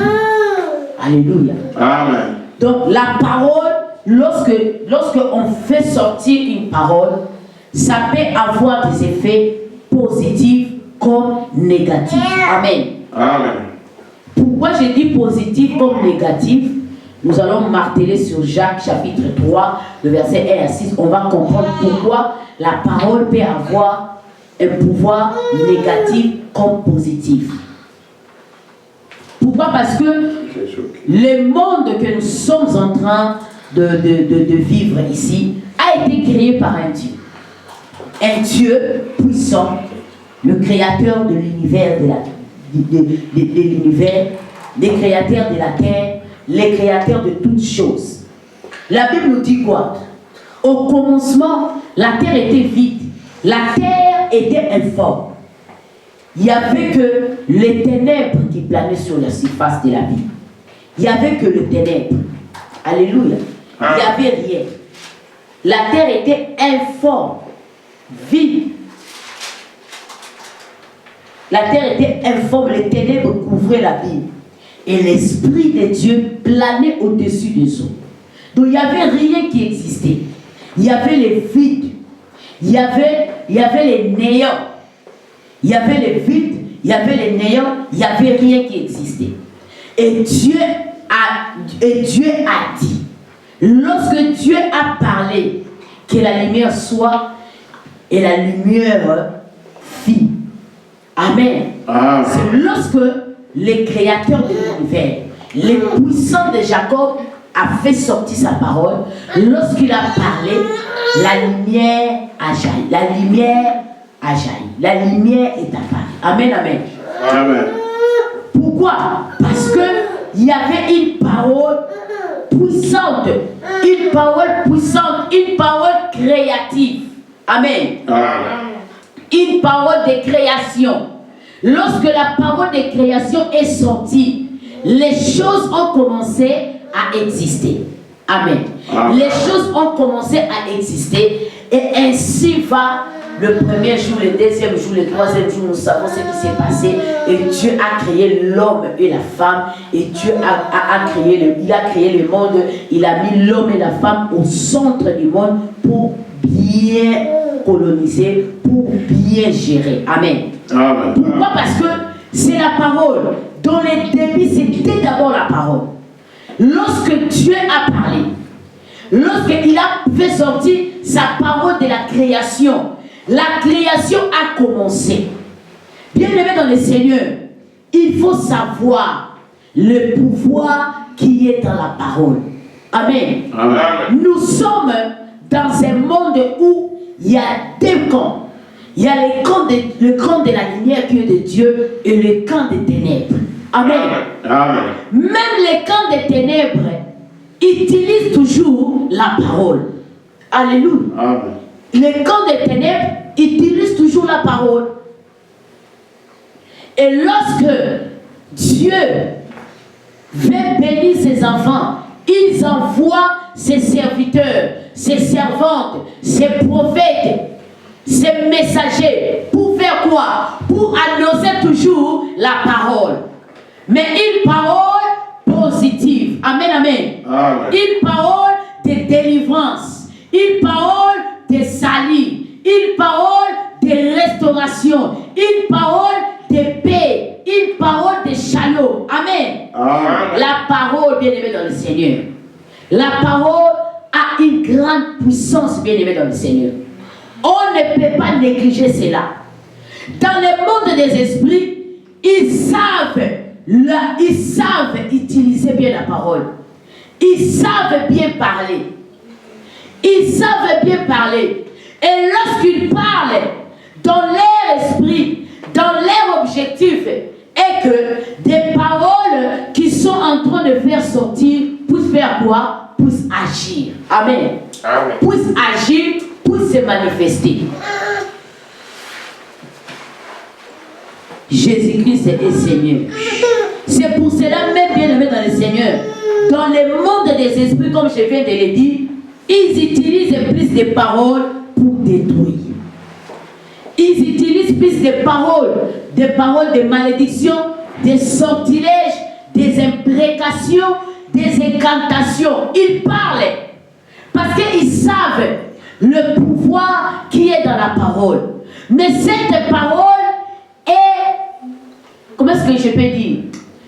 Alléluia. Amen. Donc la parole, lorsque on fait sortir une parole, ça peut avoir des effets positifs comme négatifs. Amen. Amen. Pourquoi je dis positif comme négatif? Nous allons marteler sur Jacques chapitre 3, le verset 1 à 6. On va comprendre pourquoi la parole peut avoir un pouvoir négatif comme positif. Pourquoi? Parce que le monde que nous sommes en train de vivre ici a été créé par un Dieu. Un Dieu puissant, le créateur de l'univers, de l'univers, les créateurs de la terre, les créateurs de toutes choses. La Bible nous dit quoi? Au commencement, la terre était vide. La terre était informe. Il n'y avait que les ténèbres qui planaient sur la surface de la vie. Il n'y avait que les ténèbres. Alléluia. Il n'y avait rien. La terre était informe, vide. La terre était informe, les ténèbres couvraient la ville. Et l'Esprit de Dieu planait au-dessus des eaux. Donc il n'y avait rien qui existait. Il y avait les vides. Il y avait les néants. Il y avait les vides, il y avait les néants, il n'y avait rien qui existait. Et Dieu a dit, lorsque Dieu a parlé que la lumière soit, et la lumière fit. Amen. Amen. C'est lorsque les créateurs de l'univers, les puissants de Jacob, a fait sortir sa parole. Lorsqu'il a parlé, la lumière a jailli. La lumière a jailli. La lumière est apparue. Amen, amen. Amen. Pourquoi? Parce qu'il y avait une parole puissante. Une parole puissante. Une parole créative. Amen. Amen. Une parole de création. Lorsque la parole de création est sortie, les choses ont commencé à exister. Amen. Amen. Les choses ont commencé à exister et ainsi va le premier jour, le deuxième jour, le troisième jour. Nous savons ce qui s'est passé et Dieu a créé l'homme et la femme et Dieu a créé le monde. Il a mis l'homme et la femme au centre du monde pour bien coloniser, pour bien gérer. Amen. Amen. Pourquoi? Parce que c'est la parole. Dans les débuts, c'était d'abord la parole. Lorsque Dieu a parlé, lorsqu'il a fait sortir sa parole de la création a commencé. Bien-aimé dans le Seigneur, il faut savoir le pouvoir qui est dans la parole. Amen. Amen. Nous sommes dans un monde où il y a deux camps. Il y a le camp de la lumière qui est de Dieu et le camp des ténèbres. Amen. Amen. Même les camps des ténèbres utilisent toujours la parole. Alléluia. Amen. Les camps des ténèbres utilisent toujours la parole. Et lorsque Dieu veut bénir ses enfants, il envoie ses serviteurs, ses servantes, ses prophètes, ses messagers. Pour faire quoi? Pour annoncer toujours la parole. Mais une parole positive. Amen, amen. Amen. Une parole de délivrance. Une parole de salut. Une parole de restauration. Une parole de paix. Une parole de shalom. Amen. Amen. La parole, bien-aimée dans le Seigneur. La parole a une grande puissance, bien-aimée dans le Seigneur. On ne peut pas négliger cela. Dans le monde des esprits, ils savent utiliser bien la parole. Ils savent bien parler. Ils savent bien parler. Et lorsqu'ils parlent dans leur esprit, dans leur objectif, est que des paroles qui sont en train de faire sortir, puissent faire quoi? Puissent agir. Amen. Amen. Puissent agir, puissent se manifester. Jésus-Christ est Seigneur. C'est pour cela, même bien-aimé dans le Seigneur, dans le monde des esprits, comme je viens de le dire, ils utilisent plus de paroles pour détruire. Ils utilisent plus de paroles de malédiction, de sortilèges, des imprécations, des incantations. Ils parlent parce qu'ils savent le pouvoir qui est dans la parole. Mais cette parole est, comment est-ce que je peux dire?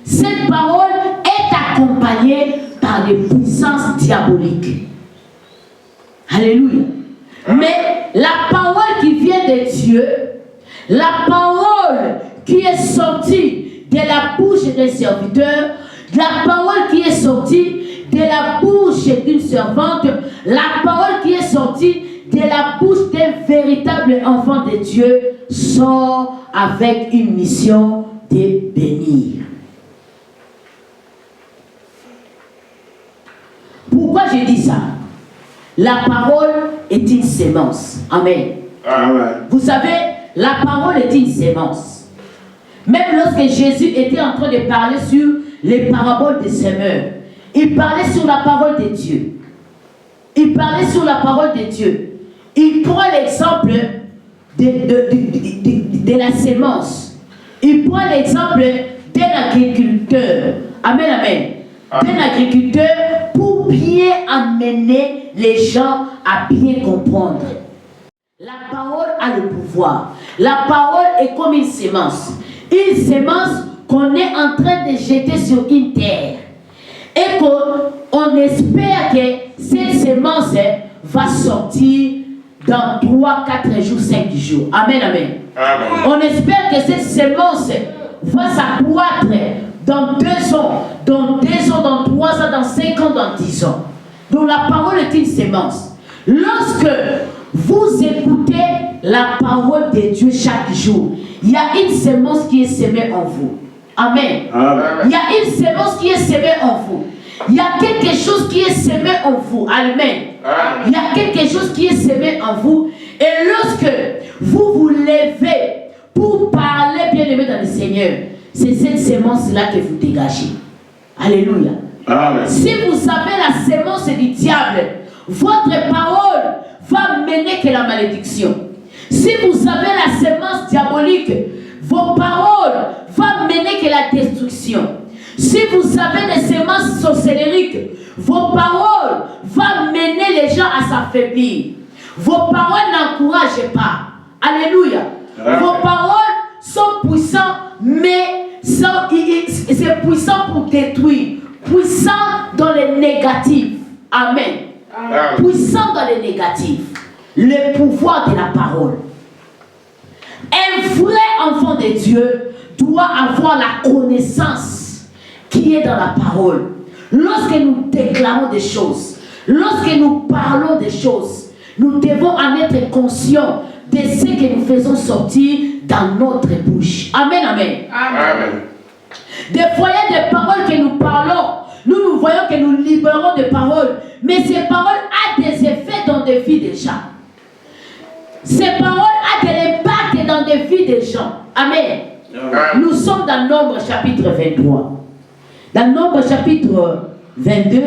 Cette parole est accompagnée par des puissances diaboliques. Alléluia. Mais la parole qui vient de Dieu, la parole qui est sortie de la bouche d'un serviteur, la parole qui est sortie de la bouche d'une servante, la parole qui est sortie de la bouche d'un véritable enfant de Dieu sort avec une mission de bénir. Pourquoi je dis ça? La parole est une sémence. Amen. Amen. Vous savez, la parole est une sémence. Même lorsque Jésus était en train de parler sur les paraboles des semeurs, il parlait sur la parole de Dieu. Il parlait sur la parole de Dieu. Il prend l'exemple de la sémence. Il prend l'exemple d'un agriculteur. Amen, amen. D'un agriculteur pour bien amener les gens à bien comprendre. La parole a le pouvoir. La parole est comme une sémence. Une sémence qu'on est en train de jeter sur une terre. Et qu'on espère que cette sémence va sortir dans 3, 4 jours, 5 jours. Amen, amen. Amen. On espère que cette sémence va s'accroître dans 2 ans, dans 2 ans, dans 3 ans, dans 5 ans, dans 10 ans. Donc la parole est une sémence. Lorsque vous écoutez la parole de Dieu chaque jour, il y a une sémence qui est semée en vous. Amen. Amen. Il y a une sémence qui est semée en vous. Il y a quelque chose qui est semé en vous. Amen. Il y a quelque chose qui est semé en vous. Et lorsque vous vous levez pour parler, bien-aimé dans le Seigneur, c'est cette sémence-là que vous dégagez. Alléluia. Amen. Si vous avez la sémence du diable, votre parole va mener que la malédiction. Si vous avez la sémence diabolique, vos paroles vont mener que la destruction. Si vous avez des sémences sorcellériques, vos paroles vont mener les gens à s'affaiblir. Vos paroles n'encouragent pas. Alléluia. Amen. Vos paroles sont puissantes, mais c'est puissant pour détruire. Puissant dans les négatifs. Amen. Amen. Puissant dans les négatifs. Le pouvoir de la parole. Un vrai enfant de Dieu doit avoir la connaissance qui est dans la parole. Lorsque nous déclarons des choses, lorsque nous parlons des choses, nous devons en être conscients de ce que nous faisons sortir dans notre bouche. Amen, amen. Amen. Des fois, il y a des paroles que nous parlons. Nous voyons que nous libérons des paroles. Mais ces paroles ont des effets dans des vies des gens. Ces paroles ont de l'impact dans des vies des gens. Amen. Amen. Nous sommes dans Nombre chapitre 23. Dans Nombre chapitre 22,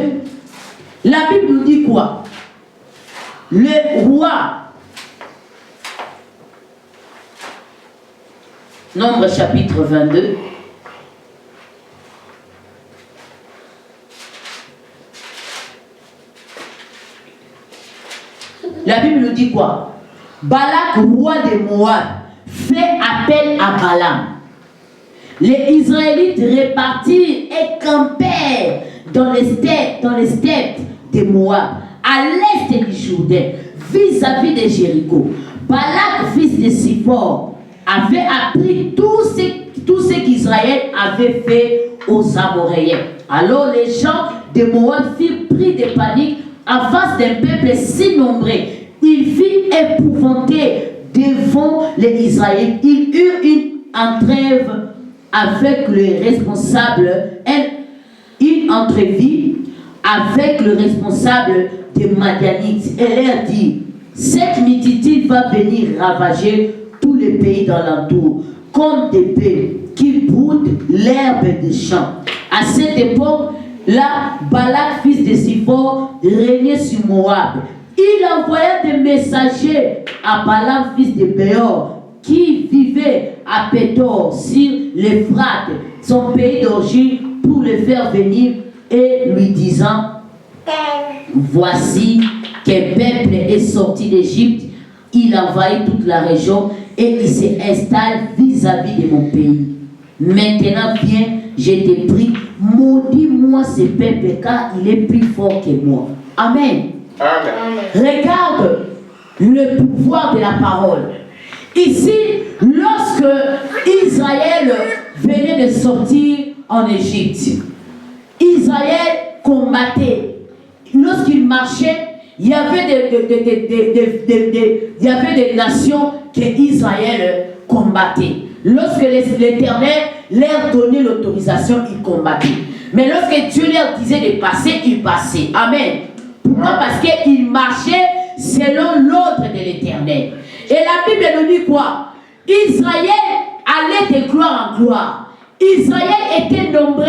la Bible nous dit quoi? Le roi. Nombre chapitre 22. La Bible nous dit quoi? Balak, roi de Moab, fait appel à Balaam. Les Israélites répartirent et campèrent dans les steppes de Moab, à l'est du Jourdain, vis-à-vis de Jéricho. Balak, fils de Siphor, avait appris tout ce qu'Israël avait fait aux Amoréens. Alors les gens de Moab furent pris de panique en face d'un peuple si nombreux. Ils furent épouvantés devant les Israélites. Ils eurent une entrève avec le responsable, une entrevue avec le responsable des Madianites. Et leur dit: cette multitude va venir ravager tous les pays d'alentour, comme des bœufs qui broutent l'herbe des champs. À cette époque, là, Balak, fils de Siphor, régnait sur Moab. Il envoya des messagers à Balaam, fils de Béor, qui vivait à Pétor, sur l'Euphrate, son pays d'origine, pour le faire venir et lui disant, voici qu'un peuple est sorti d'Égypte, il envahit toute la région et il s'installe vis-à-vis de mon pays. Maintenant viens, je t'ai pris, maudis-moi ce peuple car il est plus fort que moi. Amen. Amen. Regarde le pouvoir de la parole. Ici, lorsque Israël venait de sortir en Égypte, Israël combattait. Lorsqu'il marchait, il y avait des nations que Israël combattait. Lorsque l'Éternel leur donnait l'autorisation, ils combattaient. Mais lorsque Dieu leur disait de passer, ils passaient. Amen. Pourquoi? Parce qu'ils marchaient selon l'ordre de l'Éternel. Et la Bible nous dit quoi? Israël allait de gloire en gloire. Israël était nombreux.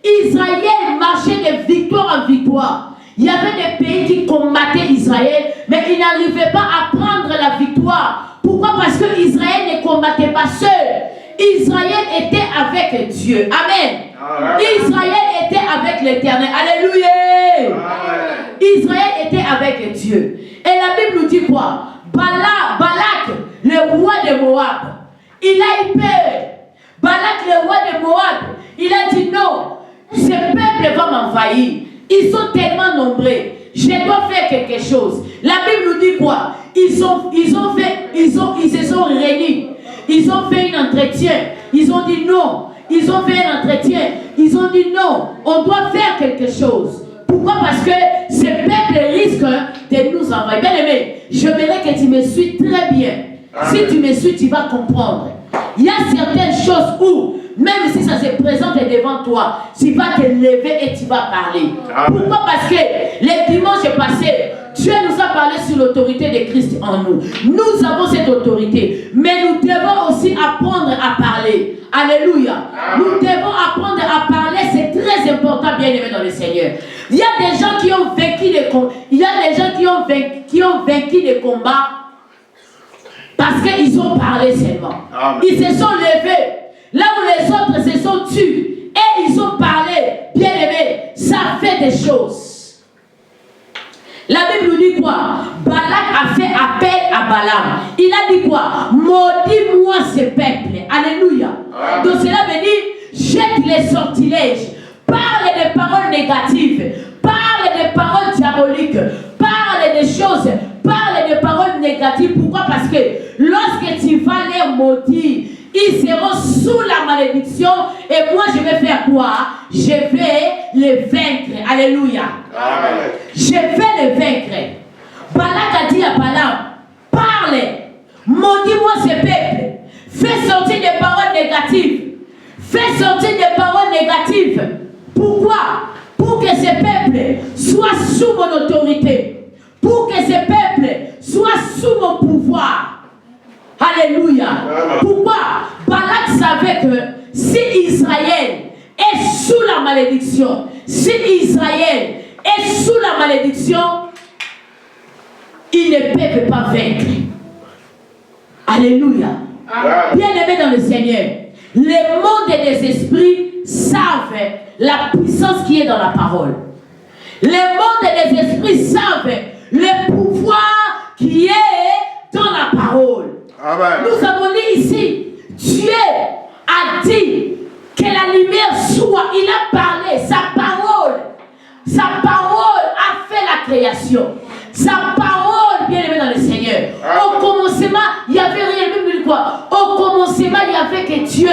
Israël marchait de victoire en victoire. Il y avait des pays qui combattaient Israël, mais ils n'arrivaient pas à prendre la victoire. Pourquoi? Parce que Israël ne combattait pas seul. Israël était avec Dieu. Amen. Amen. Israël était avec l'Éternel. Alléluia. Amen. Israël était avec Dieu. Et la Bible nous dit quoi? Balak, le roi de Moab, il a eu peur. Balak, le roi de Moab, il a dit non, ce peuple va m'envahir. Ils sont tellement nombreux. Je dois faire quelque chose. La Bible nous dit quoi? Ils se sont réunis. Ils ont fait un entretien. Ils ont dit non. Ils ont fait un entretien. Ils ont dit non. On doit faire quelque chose. Pourquoi? Parce que ce peuple risque de nous envahir. Bien aimé, je voudrais que tu me suis très bien. Amen. Si tu me suis, tu vas comprendre. Il y a certaines choses où, même si ça se présente devant toi, tu vas te lever et tu vas parler. Amen. Pourquoi? Parce que les dimanches passés, Dieu nous a parlé sur l'autorité de Christ en nous. Nous avons cette autorité, mais nous devons aussi apprendre à parler. Alléluia. Amen. Nous devons apprendre à parler, c'est très important, bien aimé dans le Seigneur. Il y a des gens qui ont vaincu les combats. Il y a des gens qui ont vaincu les combats parce qu'ils ont parlé seulement. Amen. Ils se sont levés là où les autres se sont tués et ils ont parlé. Bien aimé, ça fait des choses. La Bible nous dit quoi? Balak a fait appel à Balaam. Il a dit quoi? Maudis-moi ce peuple. Alléluia. Amen. Donc cela veut dire jette les sortilèges. Parle des paroles négatives. Parle des paroles diaboliques. Parle des choses. Parle des paroles négatives. Pourquoi? Parce que lorsque tu vas les maudire, ils seront sous la malédiction. Et moi, je vais faire quoi? Je vais les vaincre. Alléluia. Amen. Je vais les vaincre. Balak a dit à Balaam, parle. Maudis-moi ce peuple. Fais sortir des paroles négatives. Fais sortir des paroles négatives. Pourquoi? Pour que ce peuple soit sous mon autorité. Pour que ce peuple soit sous mon pouvoir. Alléluia. Amen. Pourquoi? Balak savait que si Israël est sous la malédiction, si Israël est sous la malédiction, il ne peut pas vaincre. Alléluia. Bien-aimé dans le Seigneur, le monde des esprits savent la puissance qui est dans la parole. Le monde des esprits savent le pouvoir qui est dans la parole. Amen. Nous avons dit ici, Dieu a dit que la lumière soit. Il a parlé, sa parole a fait la création. Sa parole, bien aimé dans le Seigneur. Amen. Au commencement, il n'y avait rien. Même quoi? Au commencement, il n'y avait que Dieu.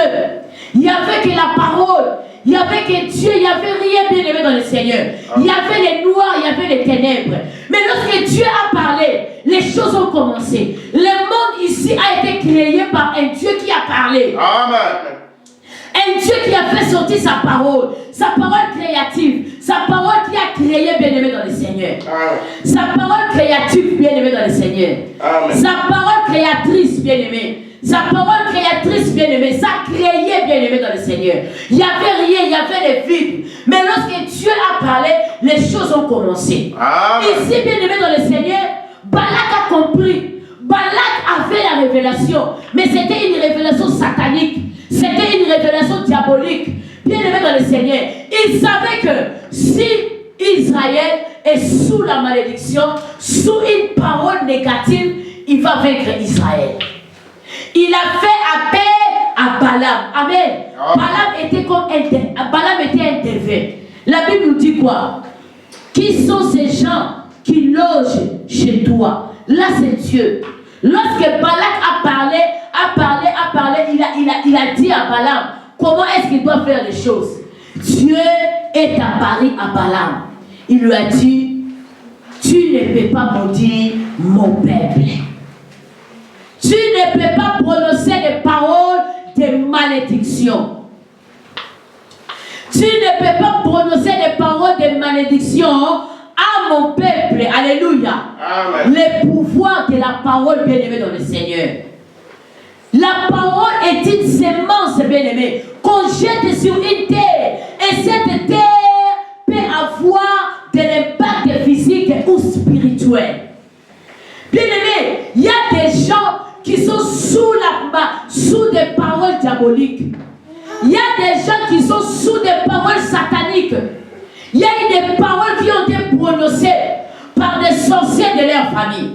Il n'y avait que la parole. Il n'y avait que Dieu. Il n'y avait rien, bien aimé dans le Seigneur. Amen. Il y avait les noirs, il y avait les ténèbres. Mais lorsque Dieu a parlé, les choses ont commencé. Le monde ici a été créé par un Dieu qui a parlé. Amen. Un Dieu qui a fait sortir sa parole créative, sa parole qui a créé, bien-aimé dans le Seigneur. Amen. Sa parole créative, bien-aimé dans le Seigneur. Amen. Sa parole créatrice, bien-aimé. Sa parole créatrice, bien-aimé. Ça créé, bien-aimé dans le Seigneur. Il n'y avait rien, il y avait les vides. Mais lorsque Dieu a parlé, les choses ont commencé. Amen. Ici, bien-aimé dans le Seigneur, Balak a compris. Balak avait la révélation, mais c'était une révélation satanique. C'était une révélation diabolique. Bien-aimés dans le Seigneur, il savait que si Israël est sous la malédiction, sous une parole négative, il va vaincre Israël. Il a fait appel à Balaam. Amen. Balaam était un déviant. La Bible nous dit quoi? Qui sont ces gens qui logent chez toi? Là, c'est Dieu. Lorsque Balak a parlé, il a dit à Balaam comment est-ce qu'il doit faire les choses. Dieu est apparu à Balaam. Il lui a dit, tu ne peux pas maudire mon peuple. Tu ne peux pas prononcer des paroles de malédiction. Tu ne peux pas prononcer des paroles de malédiction à mon peuple. Alléluia. Amen. Le pouvoir de la parole, bien-aimée dans le Seigneur. La parole est une semence, bien-aimée, qu'on jette sur une terre. Et cette terre peut avoir de l'impact physique ou spirituel. Bien-aimé, il y a des gens qui sont sous des paroles diaboliques. Il y a des gens qui sont sous des paroles sataniques. Il y a des paroles qui ont été prononcées par des sorciers de leur famille.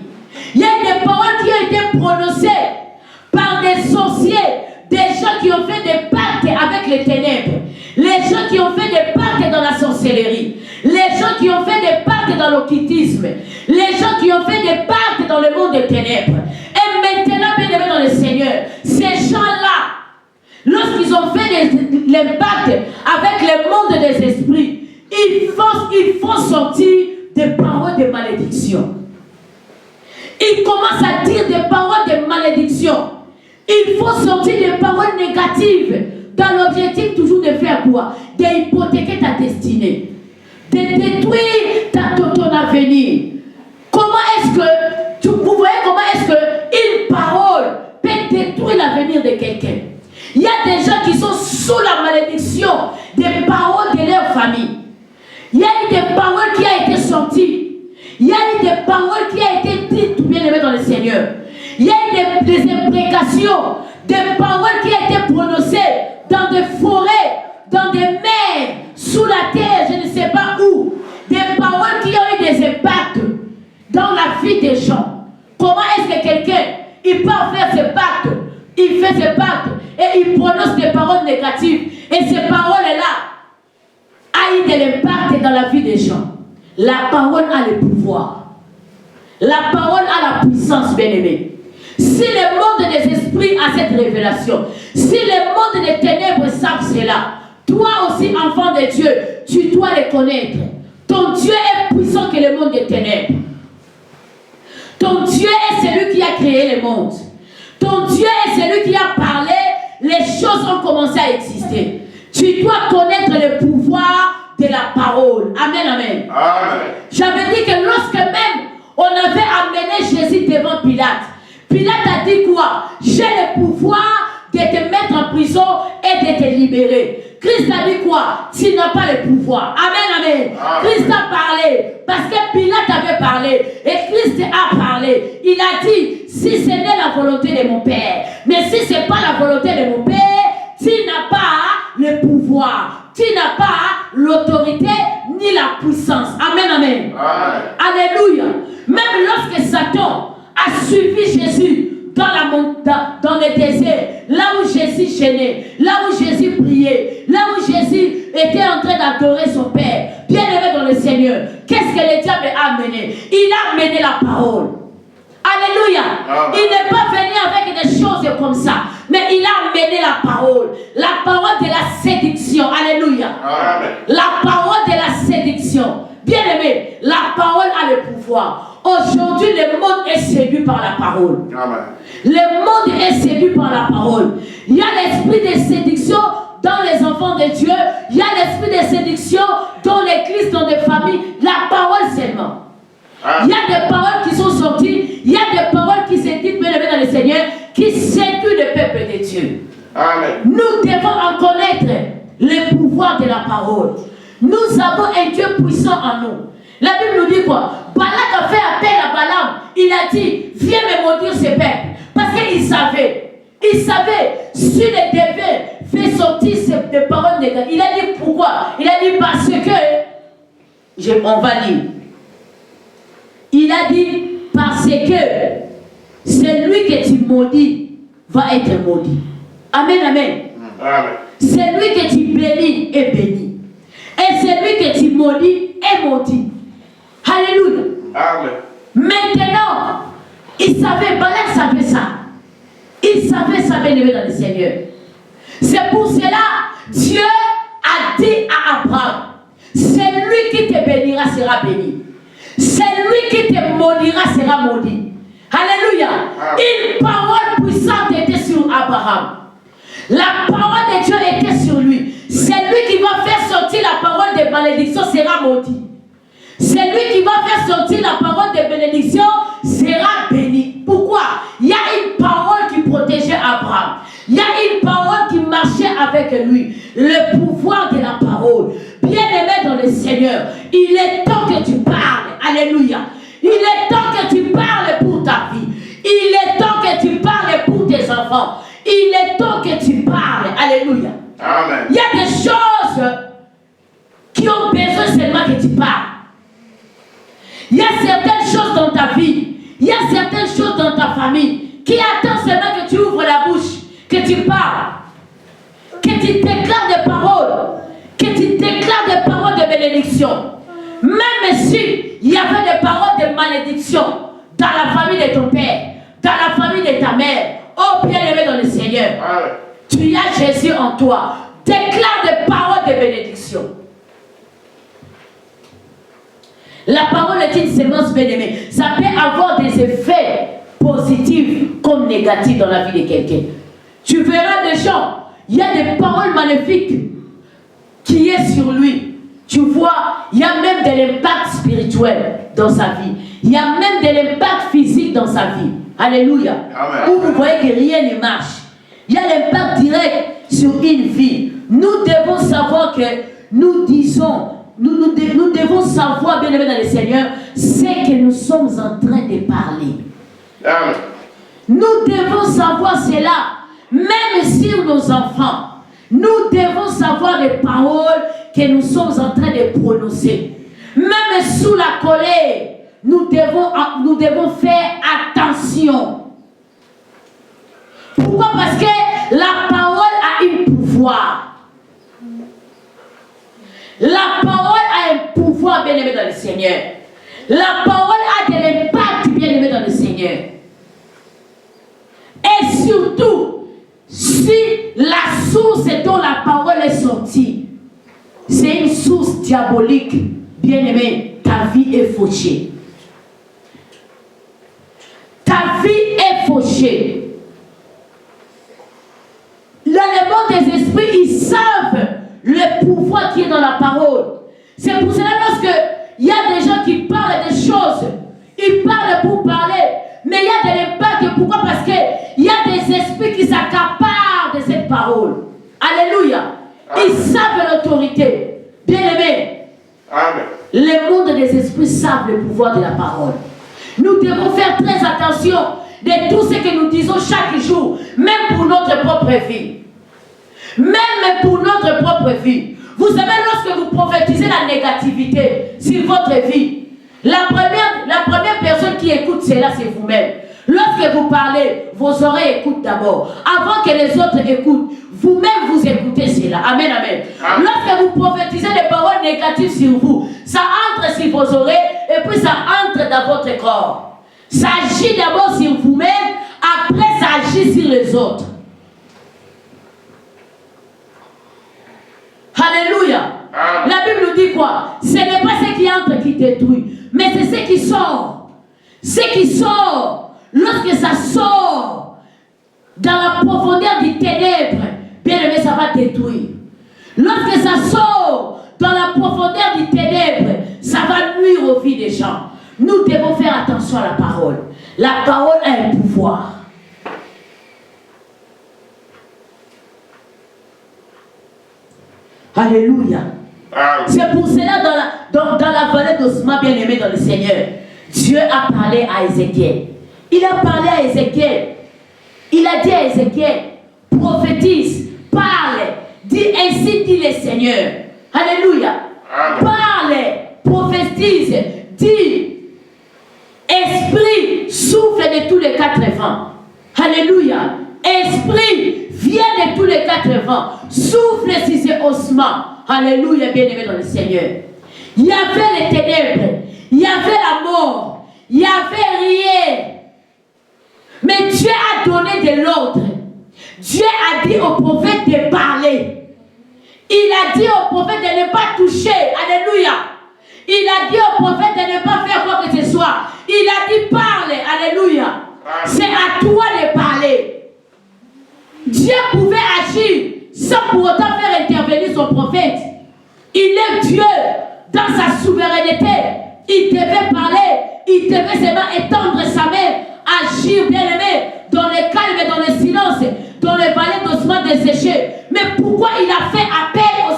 Il y a des paroles qui ont été prononcées par des sorciers, des gens qui ont fait des pactes avec les ténèbres, les gens qui ont fait des pactes dans la sorcellerie, les gens qui ont fait des pactes dans l'occultisme, les gens qui ont fait des pactes dans le monde des ténèbres. Et maintenant, bien aimés dans le Seigneur, ces gens-là, lorsqu'ils ont fait l'impact avec le monde des esprits, ils font sortir des paroles de malédiction. Ils commencent à dire des paroles de malédiction. Il faut sortir des paroles négatives dans l'objectif toujours de faire quoi? D'hypothéquer ta destinée, de détruire ton avenir. Comment est-ce que vous voyez comment est-ce que une parole peut détruire l'avenir de quelqu'un? Il y a des gens qui sont sous la malédiction des paroles de leur famille. Il y a eu des paroles qui ont été sorties. Il y a eu des paroles qui ont été dites, bien aimé dans le Seigneur. Il y a eu des imprécations, des paroles qui ont été prononcées dans des forêts, dans des mers, sous la terre, je ne sais pas où. Des paroles qui ont eu des impacts dans la vie des gens. Comment est-ce que quelqu'un, il peut faire ce pacte, il fait ce pacte et il prononce des paroles négatives et ces paroles-là a eu de l'impact dans la vie des gens. La parole a le pouvoir. La parole a la puissance, bien-aimée. Si le monde des esprits a cette révélation, si le monde des ténèbres savent cela, toi aussi, enfant de Dieu, tu dois le connaître. Ton Dieu est puissant que le monde des ténèbres. Ton Dieu est celui qui a créé le monde. Ton Dieu est celui qui a parlé, les choses ont commencé à exister. Tu dois connaître le pouvoir de la parole. Amen, amen. Amen. J'avais dit que lorsque même on avait amené Jésus devant Pilate, Pilate a dit quoi? J'ai le pouvoir de te mettre en prison et de te libérer. Christ a dit quoi? Tu n'as pas le pouvoir. Amen, amen. Christ a parlé parce que Pilate avait parlé et Christ a parlé. Il a dit, si ce n'est la volonté de mon Père, mais si ce n'est pas la volonté de mon Père, tu n'as pas le pouvoir, tu n'as pas l'autorité ni la puissance. Amen, amen. Amen. Alléluia. Même lorsque Satan a suivi Jésus dans le désert, là où Jésus gênait, là où Jésus priait, là où Jésus était en train d'adorer son Père, bien aimé dans le Seigneur, qu'est-ce que le diable a amené? Il a amené la parole. Alléluia. Amen. Il n'est pas venu avec des choses comme ça, mais il a amené la parole de la séduction. Alléluia. Amen. La parole de la séduction. Bien aimé, la parole a le pouvoir. Aujourd'hui, le monde est séduit par la parole. Amen. Le monde est séduit par la parole. Il y a l'esprit de séduction dans les enfants de Dieu. Il y a l'esprit de séduction dans l'église, dans les familles. La parole seulement. Il y a des paroles qui sont sorties. Il y a des paroles qui se disent, bien aimé dans le Seigneur, qui séduisent le peuple de Dieu. Amen. Nous devons en connaître le pouvoir de la parole. Nous avons un Dieu puissant en nous. La Bible nous dit quoi? Balak a fait appel à Balaam. Il a dit, viens me maudire ce peuple. Parce qu'il savait, si le dévin fait sortir sorti des paroles négatives. Il a dit pourquoi? Il a dit parce que, on va lire. Il a dit parce que celui que tu maudis va être maudit. Amen, amen. Amen. Celui que tu bénis est béni. Et celui que tu maudis est maudit. Alléluia. Amen. Maintenant, il savait, Balak savait ça. Il savait ça, bien-aimé dans le Seigneur. C'est pour cela, Dieu a dit à Abraham, celui qui te bénira sera béni. Celui qui te maudira sera maudit. Alléluia. Une parole puissante était sur Abraham. La parole de Dieu était sur lui. Celui qui va faire sortir la parole de malédiction sera maudit. Celui qui va faire sortir la parole de bénédiction sera béni. Pourquoi? Il y a une parole qui protégeait Abraham. Il y a une parole qui marchait avec lui. Le pouvoir de la parole. Bien-aimé dans le Seigneur, il est temps que tu parles. Alléluia. Il est temps que tu parles pour ta vie. Il est temps que tu parles pour tes enfants. Il est temps que tu parles. Alléluia. Amen. Il y a des choses qui ont besoin seulement que tu parles. Il y a certaines choses dans ta vie, il y a certaines choses dans ta famille qui attendent seulement que tu ouvres la bouche, que tu parles, que tu déclares des paroles, que tu déclares des paroles de bénédiction. Même si il y avait des paroles de malédiction dans la famille de ton père, dans la famille de ta mère, oh bien-aimé dans le Seigneur, tu as Jésus en toi. Déclare des paroles de bénédiction. La parole est une sémence bien-aimée. Ça peut avoir des effets positifs comme négatifs dans la vie de quelqu'un. Tu verras des gens, il y a des paroles maléfiques qui est sur lui. Tu vois, il y a même de l'impact spirituel dans sa vie. Il y a même de l'impact physique dans sa vie. Alléluia. Amen. Où vous voyez que rien ne marche. Il y a l'impact direct sur une vie. Nous devons savoir que nous disons, nous devons savoir, bien aimé dans le Seigneur, c'est que nous sommes en train de parler. Amen. Nous devons savoir cela, même sur nos enfants. Nous devons savoir les paroles que nous sommes en train de prononcer. Même sous la colère, nous devons faire attention. Pourquoi? Parce que la parole a un pouvoir. La parole a un pouvoir, bien-aimé dans le Seigneur. La parole a de l'impact, bien-aimé dans le Seigneur. Et surtout, si la source dont la parole est sortie, c'est une source diabolique, bien-aimé, ta vie est fauchée. Ta vie est fauchée. Dans le monde des esprits, ils savent le pouvoir qui est dans la parole. C'est pour cela lorsque il y a des gens qui parlent des choses, ils parlent pour parler, mais il y a de l'impact. Pourquoi? Parce qu'il y a des esprits qui s'accaparent de cette parole. Alléluia. Ils savent l'autorité. Bien-aimés, le monde des esprits savent le pouvoir de la parole. Nous devons faire très attention de tout ce que nous disons chaque jour, même pour notre propre vie. Même pour notre propre vie. Vous savez, lorsque vous prophétisez la négativité sur votre vie, la première personne qui écoute cela, c'est vous-même. Lorsque vous parlez, vos oreilles écoutent d'abord. Avant que les autres écoutent, vous-même vous écoutez cela. Amen, amen. Lorsque vous prophétisez des paroles négatives sur vous, ça entre sur vos oreilles et puis ça entre dans votre corps. Ça agit d'abord sur vous-même, après ça agit sur les autres. Alléluia. La Bible nous dit quoi? Ce n'est pas ce qui entre qui détruit, mais c'est ce qui sort. Ce qui sort, lorsque ça sort dans la profondeur des ténèbres, bien aimé, ça va détruire. Lorsque ça sort dans la profondeur des ténèbres, ça va nuire aux vies des gens. Nous devons faire attention à la parole. La parole a un pouvoir. Alléluia. C'est pour cela dans la vallée d'Osma, bien aimé dans le Seigneur, Dieu a parlé à Ézéchiel. Il a parlé à Ézéchiel. Il a dit à Ézéchiel, prophétise, parle, dis ainsi dit le Seigneur. Alléluia. Parle, prophétise, dis. Esprit, souffle de tous les quatre vents. Alléluia. Esprit, viens de tous les quatre vents. Souffle sur ces ossements. Alléluia, bien-aimé dans le Seigneur. Il y avait les ténèbres. Il y avait la mort. Il n'y avait rien. Mais Dieu a donné de l'ordre. Dieu a dit au prophète de parler. Il a dit au prophète de ne pas toucher. Alléluia. Il a dit au prophète de ne pas faire quoi que ce soit. Il a dit parle. Alléluia. C'est à toi de parler. Dieu pouvait agir sans pour autant faire intervenir son prophète. Il est Dieu dans sa souveraineté. Il devait parler. Il devait seulement étendre sa main. Agir, bien-aimé, dans le calme et dans le silence, dans les vallées d'ossements desséchés. Mais pourquoi il a fait appel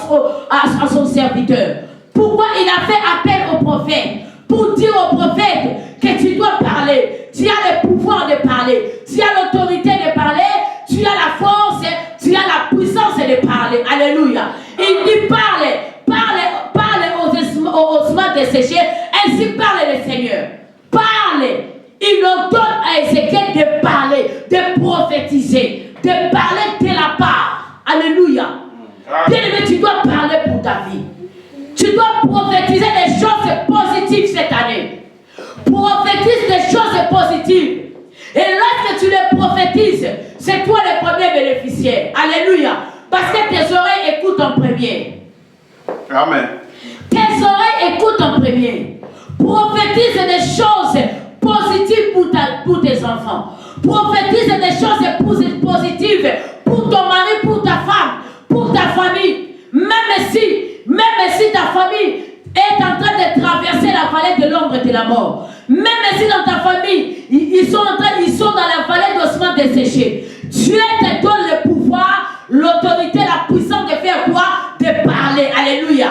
à son serviteur? Pourquoi il a fait appel au prophète? Pour dire au prophète que tu dois parler. Tu as le pouvoir de parler. Tu as l'autorité de parler. Tu as la force. Tu as la puissance de parler. Alléluia. Il dit parle aux ossements desséchés. Ainsi parle le Seigneur. Parle. Il ordonne à Ézéchiel de parler, de prophétiser, de parler de la part. Alléluia. Bien-aimé, tu dois parler pour ta vie. Tu dois prophétiser des choses positives cette année. Prophétise des choses positives. Et lorsque tu les prophétises, c'est toi le premier bénéficiaire. Alléluia. Parce que tes oreilles écoutent en premier. Amen. Tes oreilles écoutent en premier. Prophétise des choses positives pour tes enfants. Prophétise des choses positives pour ton mari, pour ta femme, pour ta famille. Même si ta famille est en train de traverser la vallée de l'ombre de la mort. Même si dans ta famille, ils sont dans la vallée d'ossements desséchés. Dieu te donne le pouvoir, l'autorité, la puissance de faire quoi? De parler. Alléluia.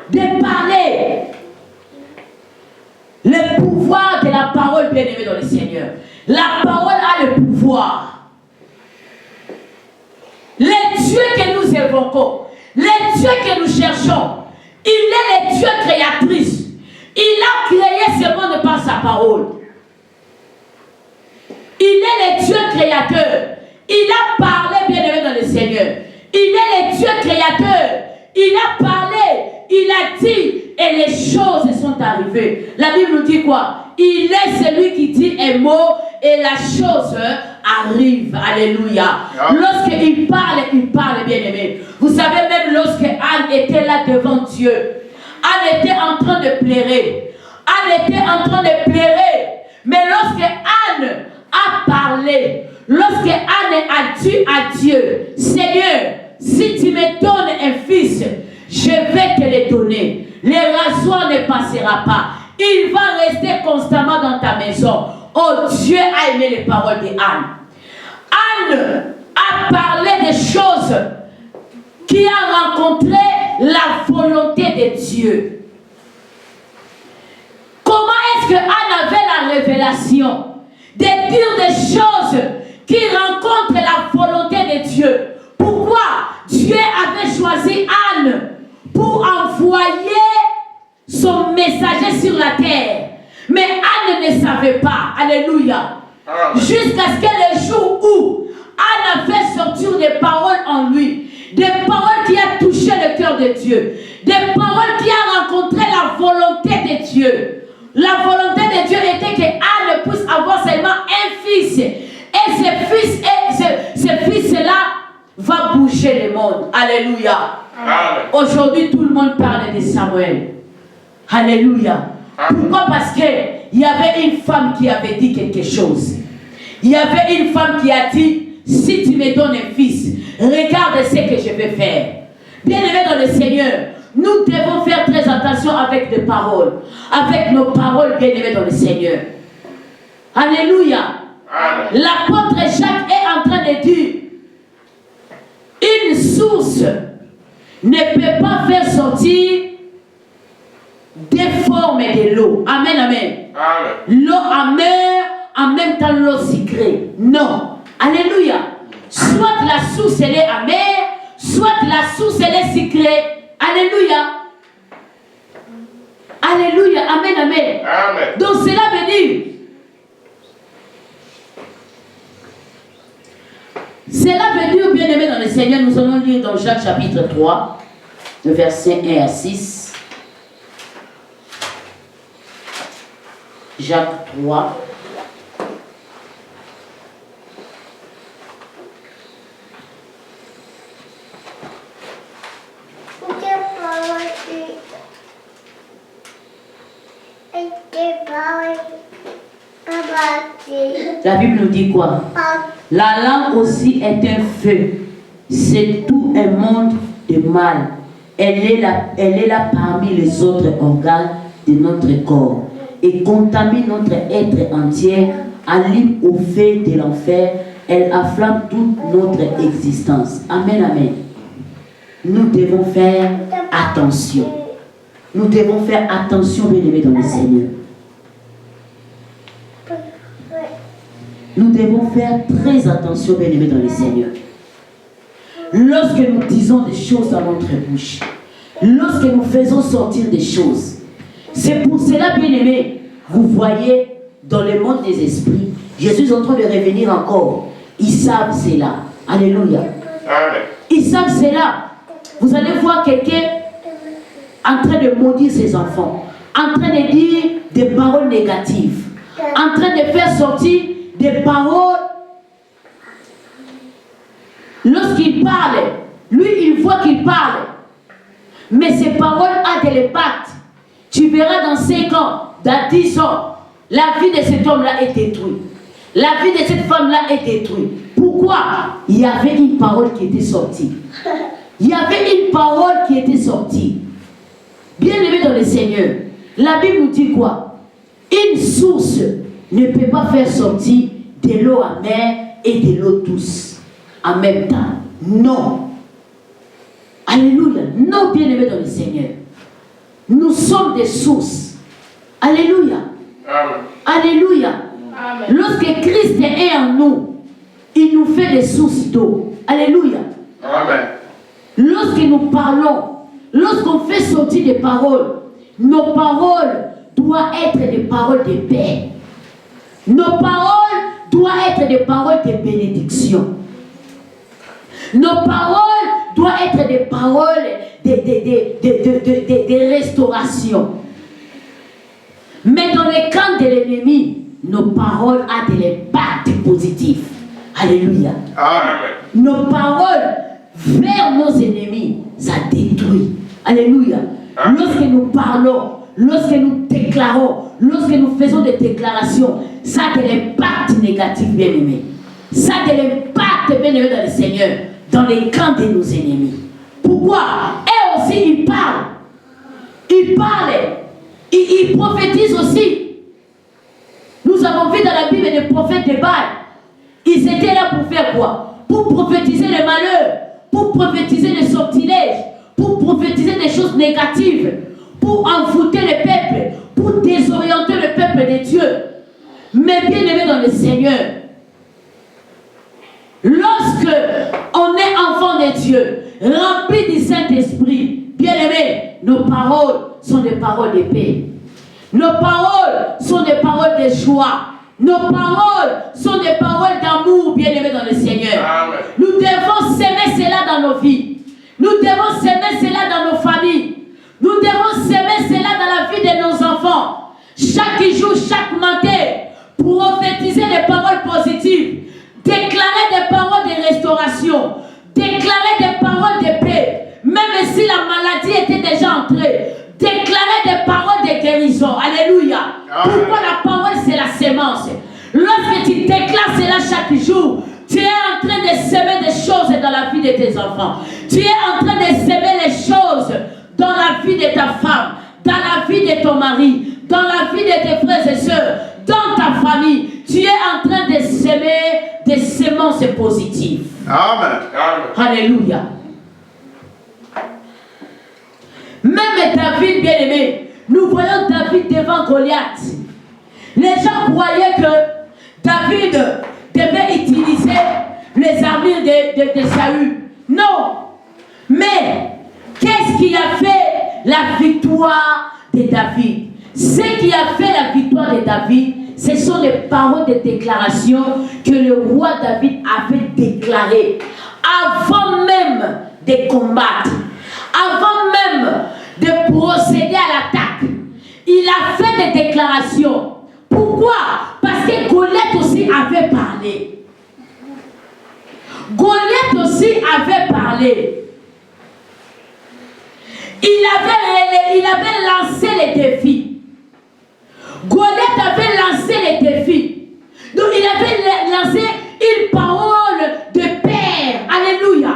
De parler. Le pouvoir de la parole, bien-aimée dans le Seigneur. La parole a le pouvoir. Les dieux que nous évoquons, les dieux que nous cherchons, il est le Dieu créatrice. Il a créé ce monde par sa parole. Il est le Dieu créateur. Il a parlé, bien-aimé dans le Seigneur. Il est le Dieu créateur. Il a parlé, il a dit, et les choses sont arrivées. La Bible nous dit quoi? Il est celui qui dit un mot et la chose arrive. Alléluia. Lorsqu'il parle, bien-aimé. Vous savez, même lorsque Anne était là devant Dieu, Anne était en train de pleurer. Anne était en train de pleurer. Mais lorsque Anne a parlé, lorsque Anne a dit à Dieu, Seigneur, si tu me donnes un fils, je vais te le donner. Le rasoir ne passera pas. Il va rester constamment dans ta maison. Oh, Dieu a aimé les paroles de Anne. Anne a parlé des choses qui a rencontré la volonté de Dieu. Comment est-ce que Anne avait la révélation de dire des choses qui rencontrent la volonté de Dieu? Pourquoi Dieu avait choisi Anne pour envoyer son messager sur la terre? Mais Anne ne savait pas. Alléluia. Jusqu'à ce que le jour où Anne a fait sortir des paroles en lui, des paroles qui ont touché le cœur de Dieu, des paroles qui ont rencontré la volonté de Dieu. La volonté de Dieu était que Anne puisse avoir seulement un fils. Et ce fils-là va bouger le monde. Alléluia. Aujourd'hui, tout le monde parle de Samuel. Alléluia. Pourquoi? Parce qu'il y avait une femme qui avait dit quelque chose. Il y avait une femme qui a dit, si tu me donnes un fils, regarde ce que je vais faire. Bien-aimés dans le Seigneur, nous devons faire très attention avec les paroles. Avec nos paroles, bien-aimés dans le Seigneur. Alléluia. L'apôtre Jacques est en train de dire, une source ne peut pas faire sortir des formes de l'eau. Amen, amen. L'eau amère, en même temps l'eau sucrée. Non. Alléluia. Soit la source elle est amère, soit la La source, elle est secrète. Alléluia. Alléluia. Amen, amen. Amen. Donc cela veut dire, bien aimé dans le Seigneur, nous allons lire dans Jacques chapitre 3, le verset 1 à 6. Jacques 3. La Bible nous dit quoi? La langue aussi est un feu. C'est tout un monde de mal. Elle est là parmi les autres organes de notre corps et contamine notre être entier, allume au feu de l'enfer. Elle afflamme toute notre existence. Amen, amen. Nous devons faire attention. Nous devons faire attention, bien-aimés dans le Seigneur. Nous devons faire très attention, bien-aimés dans le Seigneur. Lorsque nous disons des choses dans notre bouche, lorsque nous faisons sortir des choses, c'est pour cela, bien-aimés, vous voyez, dans le monde des esprits, Jésus est en train de revenir encore. Ils savent cela. Alléluia. Amen. Ils savent cela. Vous allez voir quelqu'un en train de maudire ses enfants, en train de dire des paroles négatives, en train de faire sortir des paroles. Lorsqu'il parle, lui, il voit qu'il parle. Mais ces paroles ont de l'impact. Tu verras dans 5 ans, dans 10 ans, la vie de cet homme-là est détruite. La vie de cette femme-là est détruite. Pourquoi? Il y avait une parole qui était sortie. Il y avait une parole qui était sortie. Bien-aimé dans le Seigneur, la Bible nous dit quoi? Une source ne peut pas faire sortir de l'eau amère et de l'eau douce en même temps. Non. Alléluia. Non, bien-aimé dans le Seigneur. Nous sommes des sources. Alléluia. Amen. Alléluia. Amen. Lorsque Christ est en nous, il nous fait des sources d'eau. Alléluia. Amen. Lorsque nous parlons, lorsqu'on fait sortir des paroles, nos paroles doivent être des paroles de paix. Nos paroles doivent être des paroles de bénédiction. Nos paroles doivent être des paroles de restauration. Mais dans le camp de l'ennemi, nos paroles ont de l'impact positif. Alléluia. Amen. Nos paroles vers nos ennemis, ça détruit. Alléluia. Amen. Lorsque nous parlons, lorsque nous déclarons, lorsque nous faisons des déclarations, ça a de l'impact négatif, bien-aimé. Ça a de l'impact, bien-aimé, dans le Seigneur, dans les camps de nos ennemis. Pourquoi? Et aussi, ils parlent. Ils parlent. Ils prophétisent aussi. Nous avons vu dans la Bible des prophètes de Baal. Ils étaient là pour faire quoi? Pour prophétiser le malheur, pour prophétiser les sortilèges, pour prophétiser des choses négatives, pour envoûter le peuple, pour désorienter le peuple de Dieu. Mais bien aimé dans le Seigneur, lorsque on est enfant de Dieu, rempli du Saint-Esprit, bien aimé, nos paroles sont des paroles de paix. Nos paroles sont des paroles de joie. Nos paroles sont des paroles d'amour, bien aimé dans le Seigneur. Amen. Nous devons s'aimer cela dans nos vies. Nous devons s'aimer cela dans nos familles. Nous devons s'aimer cela dans la vie de nos enfants. Chaque jour, chaque matin, prophétiser des paroles positives, déclarer des paroles de restauration, déclarer des paroles de paix, même si la maladie était déjà entrée, déclarer des paroles de guérison. Alléluia. Amen. Pourquoi la parole, c'est la sémence? Lorsque tu déclares cela chaque jour, tu es en train de semer des choses dans la vie de tes enfants. Tu es en train de semer les choses dans la vie de ta femme, dans la vie de ton mari, dans la vie de tes frères et sœurs, dans ta famille. Tu es en train de semer des semences positives. Amen. Amen. Alléluia. Même David, bien-aimé, nous voyons David devant Goliath. Les gens croyaient que David devait utiliser les armures de Saül. Non. Mais Qu'est-ce qui a fait la victoire de David? Ce qui a fait la victoire de David, ce sont les paroles de déclaration que le roi David avait déclarées avant même de combattre, avant même de procéder à l'attaque. Il a fait des déclarations. Pourquoi? Parce que Goliath aussi avait parlé. Goliath aussi avait parlé. Il avait lancé les défis. Goliath avait lancé les défis. Donc il avait lancé une parole de paix. Alléluia.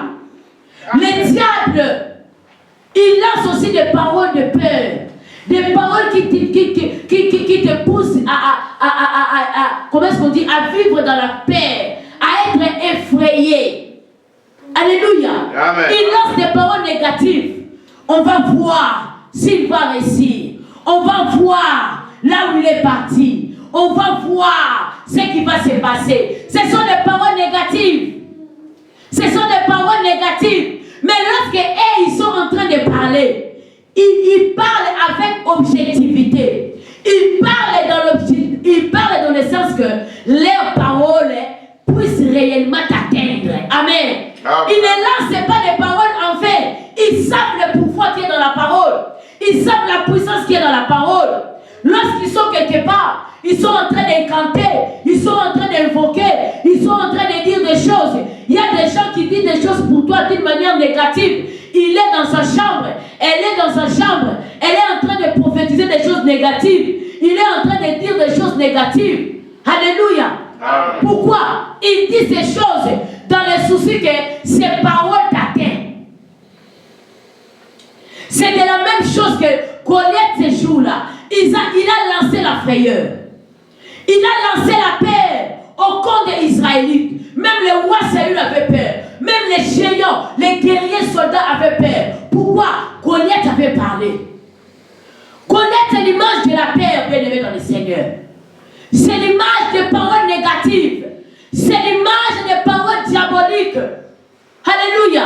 Le diable, il lance aussi des paroles de peur. Des paroles qui te poussent comment est-ce qu'on dit, à vivre dans la paix, à être effrayé. Alléluia. Amen. Il lance des paroles négatives. On va voir s'il va réussir. On va voir là où il est parti. On va voir ce qui va se passer. Ce sont des paroles négatives. Ce sont des paroles négatives. Mais lorsque ils sont en train de parler, ils parlent avec objectivité. Ils parlent dans le sens que leurs paroles puissent réellement t'atteindre. Amen. Ils ne lancent pas des paroles en fait. Ils savent le pouvoir qui est dans la parole. Ils savent la puissance qui est dans la parole. Lorsqu'ils sont quelque part, ils sont en train d'incanter, ils sont en train d'invoquer, ils sont en train de dire des choses. Il y a des gens qui disent des choses pour toi d'une manière négative. Il est dans sa chambre, elle est dans sa chambre, elle est en train de prophétiser des choses négatives. Il est en train de dire des choses négatives. Alléluia. Amen. Pourquoi? Il dit ces choses dans le souci que ces paroles t'atteignent. C'est de la même chose que Goliath ces jours-là. Il a lancé la frayeur. Il a lancé la peur au camp des Israélites. Même le roi Saül avait peur. Même les géants, les guerriers soldats avaient peur. Pourquoi? Goliath avait parlé. Goliath, c'est l'image de la peur, bien aimé dans le Seigneur. C'est l'image des paroles négatives. C'est l'image des paroles diaboliques. Alléluia.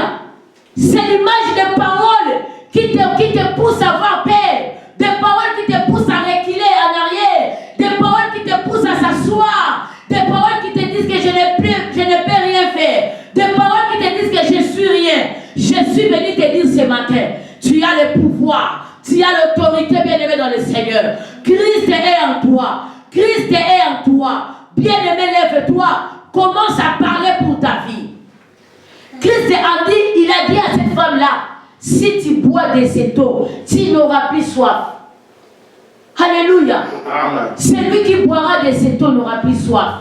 C'est l'image des paroles qui te poussent à avoir peur. Des paroles qui te poussent à reculer en arrière. Des paroles qui te poussent à s'asseoir. Des paroles qui te disent que je ne peux rien faire. Des paroles qui te disent que je suis rien. Je suis venu te dire ce matin, tu as le pouvoir. Tu as l'autorité, bien-aimé dans le Seigneur. Christ est en toi. Christ est en toi. Bien-aimé, lève-toi. Commence à parler pour ta vie. Christ il a dit à cette femme-là, si tu bois de cette eau, tu n'auras plus soif. Alléluia. Celui qui boira de cette eau n'aura plus soif.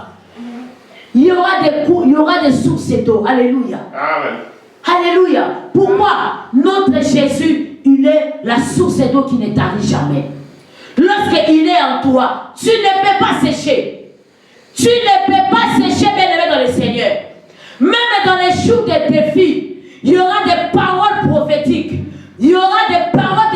Il y aura des sources d'eau. Alléluia. Amen. Alléluia. Pourquoi? Notre Jésus, il est la source d'eau qui ne tarit jamais. Lorsqu'il est en toi, tu ne peux pas sécher. Tu ne peux pas sécher, bien-aimé dans le Seigneur. Même dans les jours de défi, il y aura des paroles prophétiques. Il y aura des paroles,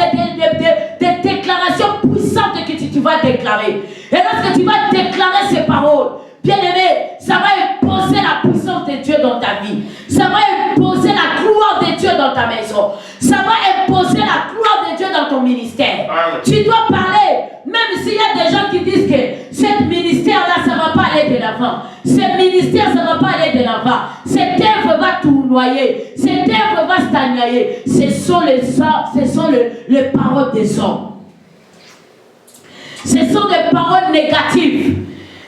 des déclarations puissantes que tu vas déclarer. Et lorsque tu vas déclarer ces paroles, bien-aimé, ça va imposer la puissance de Dieu dans ta vie. Ça va imposer la gloire de Dieu dans ta maison. Ça va imposer la gloire de Dieu dans ton ministère. Amen. Tu dois parler, même s'il y a des gens qui disent que ce ministère-là, ça ne va pas aller de l'avant. Ce ministère, ça ne va pas aller de l'avant. Cette œuvre va tournoyer. Cette œuvre va stagnailler. Ce sont les paroles des hommes. Ce sont des paroles négatives.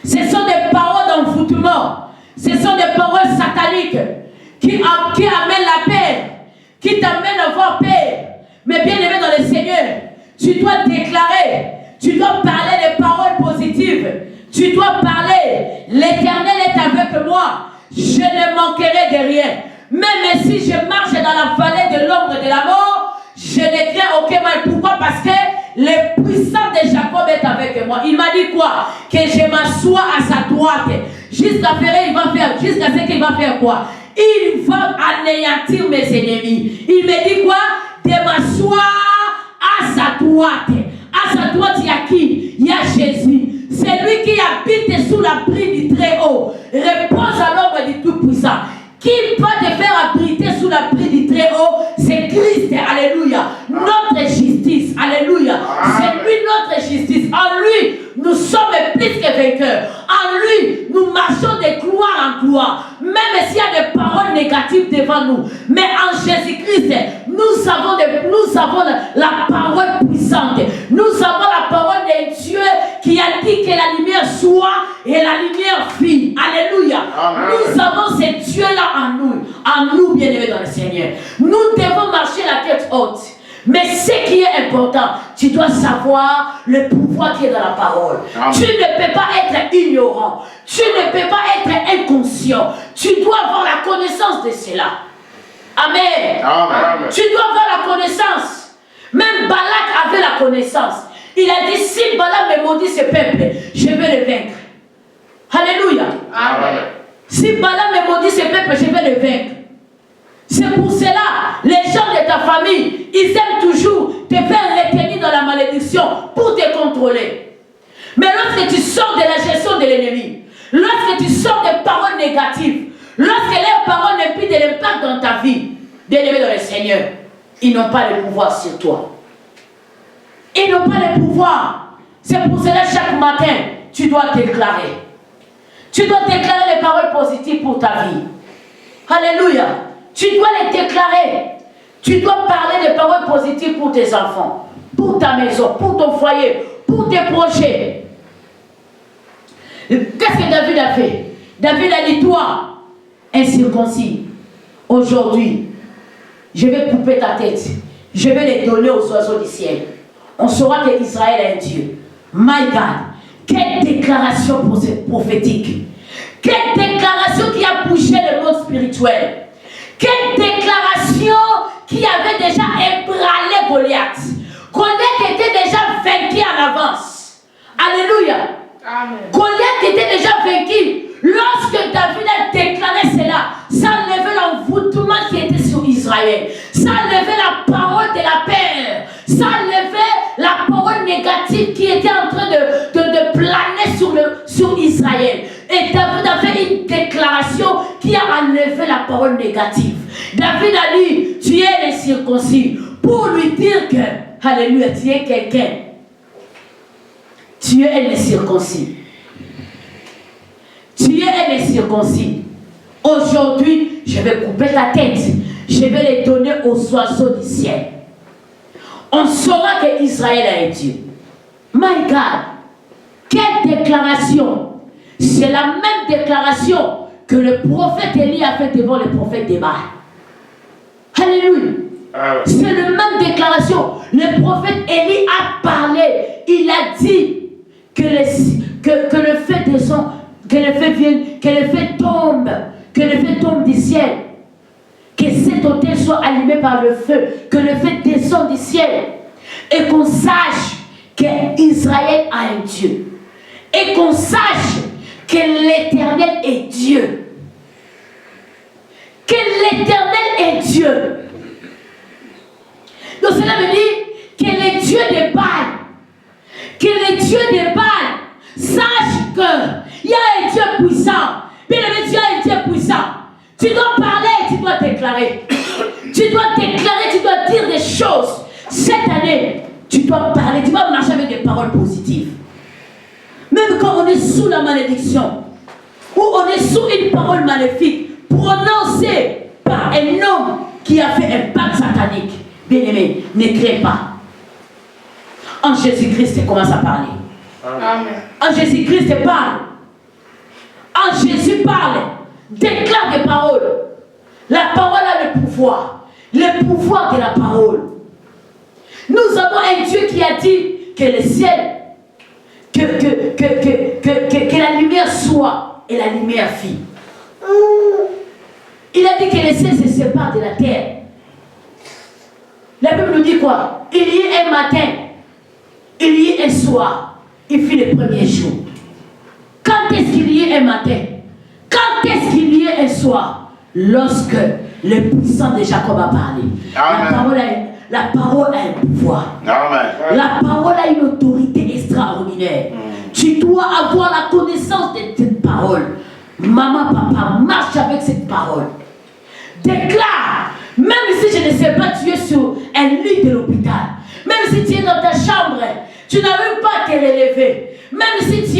Ce sont des paroles d'envoûtement. Ce sont des paroles sataniques qui amènent la paix, qui t'amènent à avoir paix. Mais bien aimé dans le Seigneur, tu dois déclarer, tu dois parler des paroles positives. Tu dois parler, l'Éternel est avec moi, je ne manquerai de rien. Même si je marche dans la vallée de l'ombre de la mort, je ne crains aucun mal. Pourquoi? Parce que le puissant de Jacob est avec moi. Il m'a dit quoi? Que je m'assois à sa droite. Jusqu'à ce qu'il va faire quoi? Il va anéantir mes ennemis. Il me dit quoi? De m'asseoir à sa droite. À sa droite, il y a qui? Il y a Jésus. C'est lui qui habite sous l'abri du Très-Haut. Repose à l'ombre du Tout-Puissant. Qui va te faire abriter sous l'abri du Très-Haut? C'est Christ. Alléluia. vainqueurs. En lui, nous marchons de gloire en gloire. Même s'il y a des paroles négatives devant nous. Mais en Jésus-Christ, nous avons la parole puissante. Nous avons la parole de Dieu qui a dit que la lumière soit et la lumière fit. Alléluia. Amen. Nous avons ce Dieu-là en nous, bien-aimés dans le Seigneur. Nous devons marcher la tête haute. Mais ce qui est important, tu dois savoir le pouvoir qui est dans la parole. Amen. Tu ne peux pas être ignorant. Tu ne peux pas être inconscient. Tu dois avoir la connaissance de cela. Amen. Amen. Tu dois avoir la connaissance. Même Balak avait la connaissance. Il a dit, si Balak me maudit ce peuple, je vais le vaincre. Alléluia. Amen. Si Balak me maudit ce peuple, je vais le vaincre. C'est pour cela, les gens de ta famille, ils aiment toujours te faire retenir dans la malédiction pour te contrôler. Mais lorsque tu sors de la gestion de l'ennemi, lorsque tu sors des paroles négatives, lorsque les paroles n'ont plus de l'impact dans ta vie, bien-aimé dans le Seigneur, ils n'ont pas le pouvoir sur toi. Ils n'ont pas le pouvoir. C'est pour cela, chaque matin, tu dois déclarer. Tu dois déclarer les paroles positives pour ta vie. Alléluia. Tu dois les déclarer. Tu dois parler des paroles positives pour tes enfants, pour ta maison, pour ton foyer, pour tes projets. Qu'est-ce que David a fait? David a dit, toi, incirconcis, aujourd'hui, je vais couper ta tête. Je vais les donner aux oiseaux du ciel. On saura que Israël est un Dieu. My God, quelle déclaration prophétique. Quelle déclaration qui a bougé le monde spirituel. Quelle déclaration qui avait déjà ébranlé Goliath. Goliath était déjà vaincu en avance. Alléluia. Amen. Goliath était déjà vaincu. Lorsque David a déclaré cela, ça enlevait l'envoûtement qui était sur Israël. Ça enlevait la parole de la peur. Ça enlevait la parole négative qui était en train de planer sur Israël. Et David a fait une déclaration qui a enlevé la parole négative. David a dit, tu es incirconcis, pour lui dire que, alléluia, tu es quelqu'un. Tu es incirconcis. Tu es un incirconcis. Aujourd'hui, je vais couper ta tête. Je vais les donner aux oiseaux du ciel. On saura que Israël est un Dieu. My God, quelle déclaration! C'est la même déclaration que le prophète Élie a fait devant le prophète de Baal. Alléluia. C'est la même déclaration. Le prophète Élie a parlé. Il a dit que le feu descend, que le feu vienne, que le feu tombe du ciel. Que cet autel soit allumé par le feu, que le feu descende du ciel. Et qu'on sache qu'Israël a un Dieu. Et qu'on sache que l'Éternel est Dieu. Que l'Éternel est Dieu. Donc cela veut dire que les dieux de Baal, sachent qu'il y a un Dieu puissant. Bien aimé, Dieu est un Dieu puissant. Tu dois parler, tu dois déclarer. Tu dois déclarer, tu dois dire des choses. Cette année, tu dois parler, tu dois marcher avec des paroles positives. Même quand on est sous la malédiction, ou on est sous une parole maléfique, prononcée par un homme qui a fait un pacte satanique, bien aimé, ne crée pas. En Jésus-Christ, commence à parler. Amen. En Jésus-Christ, parle. En Jésus, parle. Déclare des paroles. La parole a le pouvoir de la parole. Nous avons un Dieu qui a dit que le ciel, que la lumière soit, et la lumière fit. Il a dit que le ciel se sépare de la terre. La Bible nous dit quoi? Il y a un matin, il y a un soir, il fit le premier jour. Quand est-ce qu'il y a un matin? Quand est-ce qu'il y a un soir? Lorsque le puissant de Jacob a parlé. La parole a un pouvoir. Amen. La parole a une autorité extraordinaire. Tu dois avoir la connaissance de cette parole. Maman, papa, marche avec cette parole. Déclare. Même si je ne sais pas, tu es sur un lit de l'hôpital. Même si tu es dans ta chambre, tu n'arrives pas à te relever. Même si tu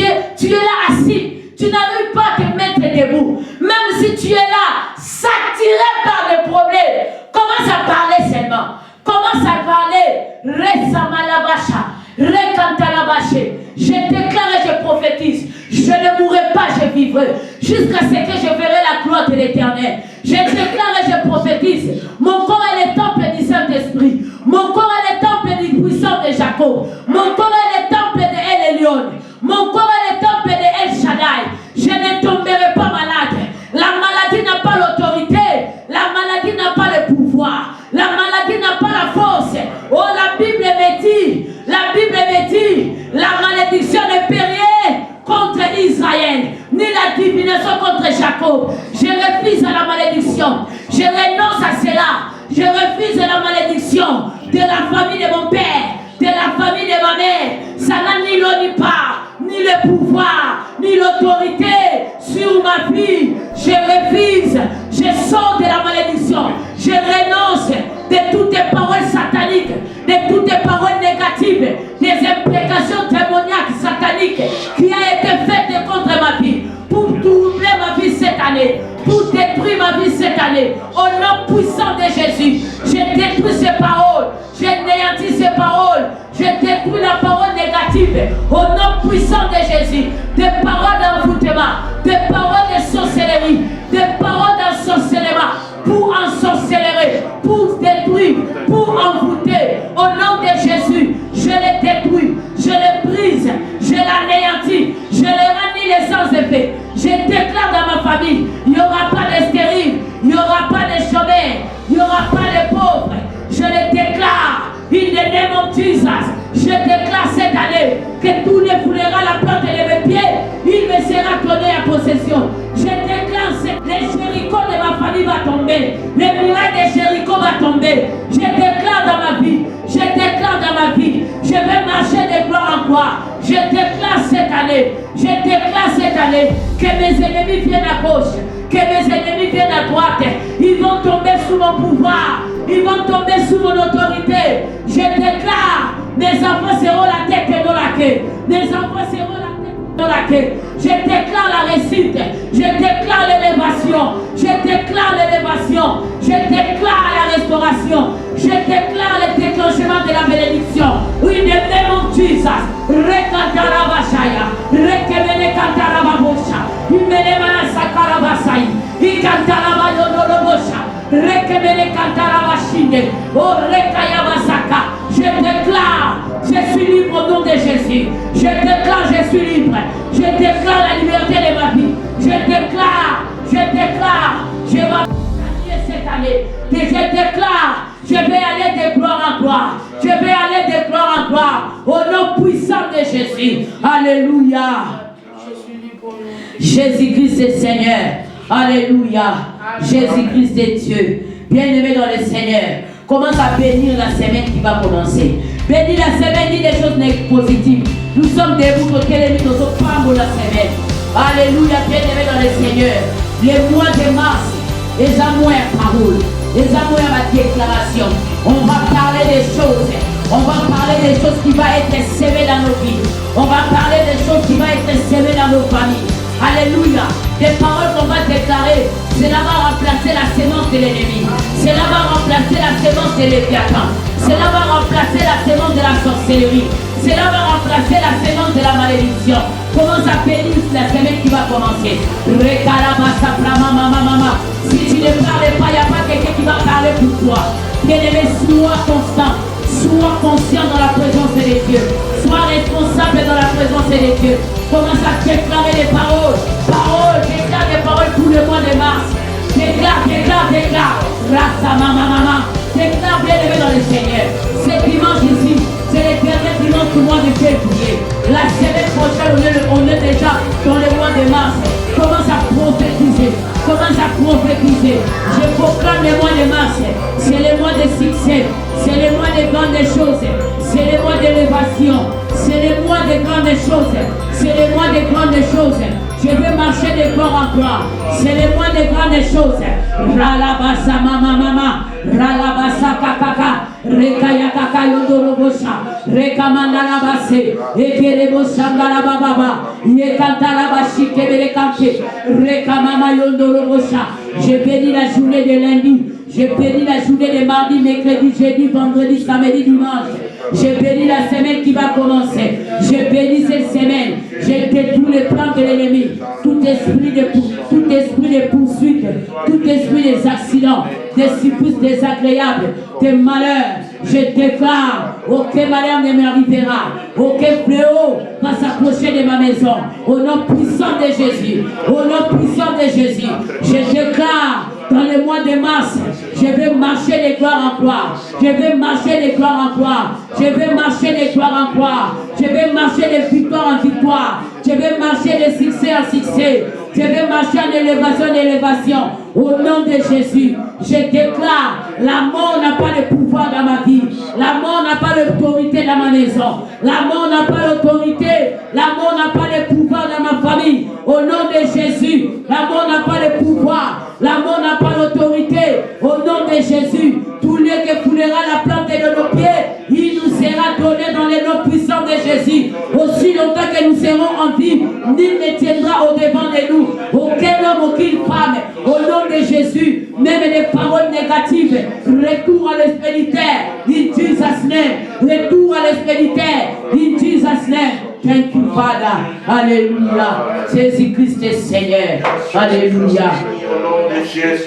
es là assis, tu n'arrives pas à te mettre debout. Même si tu es là, s'attiré par les problèmes, commence à parler seulement. Commence à parler. Resamalabasha, Rekantalabashe. Je déclare et je prophétise. Je ne mourrai pas, je vivrai. Jusqu'à ce que je verrai la gloire de l'Éternel. Je déclare et je prophétise. Mon corps est le temple du Saint-Esprit. Mon corps est le temple du puissant de Jacob. Mon corps est le temple de El Elyon. Mon corps est le temple de El Shaddai. Je ne tomberai pas malade. La maladie n'a pas l'autorité. La maladie n'a pas le pouvoir. La maladie n'a pas la force. Oh, la Bible me dit, la malédiction ne peut rien contre Israël, ni la divination contre Jacob. Je refuse la malédiction. Je renonce à cela. Je refuse la malédiction de la famille de mon père, de la famille de ma mère. Ça n'a ni l'eau ni part, ni le pouvoir, ni l'autorité sur ma vie. Je refuse. Je sors de la malédiction. Je renonce de toutes les paroles sataniques, de toutes les paroles négatives, des imprécations démoniaques sataniques qui a été faites contre ma vie, pour troubler ma vie cette année, pour détruire ma vie cette année. Au nom puissant de Jésus, je détruis ces paroles, je néantis ces paroles, je détruis la parole négative. Au nom puissant de Jésus, des paroles d'envoûtement, des paroles de sorcellerie, des paroles d'ensorcellement, pour ensorceler, pour détruire, pour envoûter. Au nom de Jésus, je les détruis, je les brise, je l'anéantis, je les renie les sans-effets. Je déclare dans ma famille, il n'y aura pas de stérile, il n'y aura pas de chômeurs, il n'y aura pas de pauvres. Je le déclare, in the name of Jesus. Je déclare cette année que tout ne foulera la plante de mes pieds, il me sera donné à possession. Je déclare que les Jéricho de ma famille va tomber, les murailles de Jéricho va tomber. Je déclare dans ma vie, je déclare dans ma vie, je vais marcher de gloire en gloire. Je déclare cette année que mes ennemis viennent à gauche, que mes ennemis viennent à droite. Ils vont tomber sous mon pouvoir, ils vont tomber sous mon autorité. Je déclare, mes enfants seront la tête et non la queue. Mes enfants seront la tête et non la queue. Je déclare la réussite, je déclare l'élévation, je déclare l'élévation, je déclare la restauration, je déclare le déclenchement de la bénédiction. Oui, le nom de Jesus. Rekantarabashaya, Rekemene Kantarababosha, Imenemana Sakarabasai, Ikantarabayodorobosha, Rekemene Kantarabashinde, Oh Rekayabasaka. Je déclare, je suis libre au nom de Jésus. Je déclare, je suis libre. Je déclare la liberté de ma vie. Je déclare, je vais aller cette année. Et je déclare, je vais aller de gloire en gloire. Je vais aller de gloire en gloire. Au nom puissant de Jésus. Alléluia. Jésus-Christ est Seigneur. Alléluia. Jésus-Christ est Dieu. Bien-aimé dans le Seigneur. Commence à bénir la semaine qui va commencer. Bénis la semaine, dis des choses positives. Nous sommes debout pour qu'elle nous sommes la semaine. Alléluia, bien-aimé dans le Seigneur. Les mois de mars, les amours à parole, les amours à la déclaration. On va parler des choses. On va parler des choses qui vont être sémées dans nos vies. On va parler des choses qui vont être sémées dans nos familles. Alléluia. Des paroles qu'on va déclarer, cela va remplacer la sémence de l'ennemi. Cela va remplacer la sémence de l'éviathan. Cela va remplacer la sémence de la sorcellerie. Cela va remplacer la sémence de la malédiction. Commence à bénir la semaine qui va commencer. Si tu ne parles pas, il n'y a pas quelqu'un qui va parler pour toi. Bien-aimé, sois constant. Sois conscient dans la présence des dieux. Sois responsable dans la présence des dieux. Commence à déclarer des paroles. Déclare des paroles pour le mois de mars. Déclare. Rasa mama. Déclare bien-aimé dans le Seigneur. C'est dimanche ici. C'est le dernier dimanche du mois de février. La semaine prochaine, on est déjà dans le mois de mars. Commence à prophétiser. Je proclame le mois de mars. C'est le mois de succès. C'est le mois de grandes choses. C'est le mois d'élévation. C'est le mois de grandes choses. C'est le mois de grandes choses. Je vais marcher de gloire en gloire. C'est le mois de grandes choses. Ralabasa mama. Ralabasa kakaka. Rekaya kaka yodorobo Bosha, Rekamanda la Basse, Ekerebo Shandala Baba, Yekantala Bashi Kebele Kante, Rekamama Yondoro Bosha. Je bénis la journée de lundi, je bénis la journée de mardi, mercredi, jeudi, vendredi, samedi, dimanche. Je bénis la semaine qui va commencer. Je bénis cette semaine. Je détruis les plans de l'ennemi. Tout esprit de poursuite, tout esprit des accidents, des supplices désagréables, des malheurs. Je déclare, aucun malheur ne m'arrivera, aucun fléau va s'approcher de ma maison. Au nom puissant de Jésus, au nom puissant de Jésus, je déclare dans le mois de mars, je vais marcher de gloire en gloire. Je vais marcher de gloire en gloire. Je vais marcher de gloire en gloire. Je vais marcher de victoire en victoire. Je vais marcher de succès en succès. Je vais marcher en élévation en élévation. Au nom de Jésus, je déclare, la mort n'a pas de pouvoir dans ma vie. La mort n'a pas d'autorité dans ma maison. La mort n'a pas d'autorité. La mort n'a pas de pouvoir dans ma famille. Au nom de Jésus, la mort n'a pas de pouvoir. La mort n'a pas d'autorité. Au nom de Jésus, tout lieu que foulera la plante de nos pieds, il nous sera donné dans les noms puissants de Jésus. Aussi longtemps que nous serons en vie, nul ne tiendra au devant de nous. Aucun homme, aucune femme. Au nom de Jésus, même les paroles négatives, retour à l'expéditaire. In Jesus' name. Retour à l'expéditaire. In Jesus' name. Thank you, Father. Alléluia. Jésus-Christ est Seigneur. Alléluia.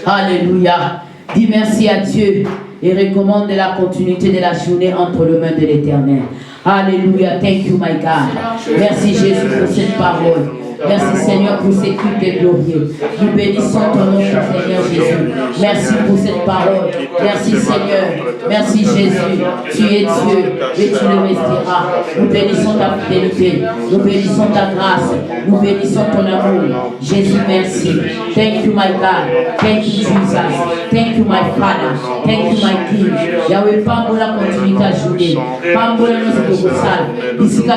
Alléluia. Dis merci à Dieu et recommande la continuité de la journée entre les mains de l'Éternel. Alléluia. Thank you, my God. Merci Jésus pour cette parole. Merci Seigneur pour ces cultes glorieux. Nous bénissons ton nom, Seigneur Jésus. Merci pour cette parole. Merci Seigneur. Merci Jésus. Tu es Dieu et tu le resteras. Nous bénissons ta fidélité. Nous bénissons ta grâce. Nous bénissons ton amour. Jésus, merci. Thank you, my God. Thank you, Jesus. Thank you, my Father. Thank you, my King. Yahweh, Pambola continue ta journée. Pambola nous est ici qu'à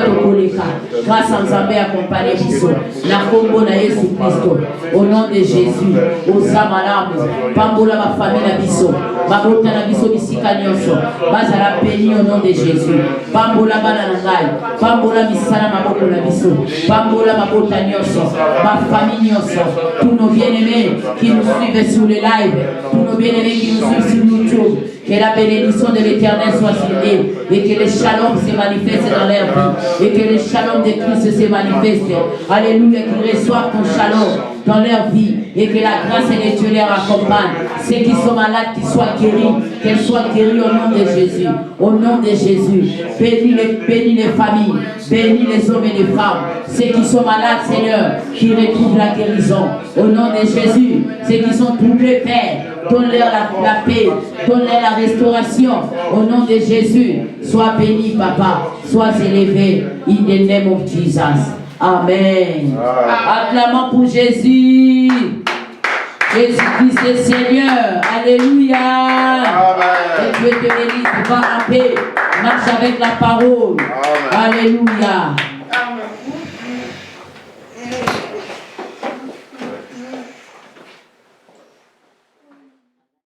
grâce à Nzambé accompagné Bisso. La combo na Jésus Christ. Au nom de Jésus. Aux amalamu. Pambola ma famille na Bisso. Babota na Bisso bisika nyonso. Bazala béni au nom de Jésus. Pambola bana nangai. Pambola misala maboko na Bisso. Pambola mabota nyonso. Ma famille nyonso. Tous nos bien-aimés qui nous suivent sur les lives. Tous nos bien-aimés qui nous suivent sur YouTube. Que la bénédiction de l'Éternel soit sur eux et que le shalom se manifeste dans leur vie et que le shalom de Christ se manifeste. Alléluia, qu'ils reçoivent ton shalom dans leur vie et que la grâce de Dieu les accompagne. Ceux qui sont malades, qu'ils soient guéris, qu'elles soient guéries au nom de Jésus. Au nom de Jésus, bénis les familles, bénis les hommes et les femmes. Ceux qui sont malades, Seigneur, qui retrouvent la guérison. Au nom de Jésus, ceux qui sont troublés, Père, donne-leur la paix, donne-leur la restauration. Au nom de Jésus, sois béni, Papa, sois élevé. In the name of Jesus. Amen. Acclamons pour Jésus. Jésus-Christ est Seigneur. Alléluia. Que Dieu te bénisse. Va en paix. Marche avec la parole. Alléluia.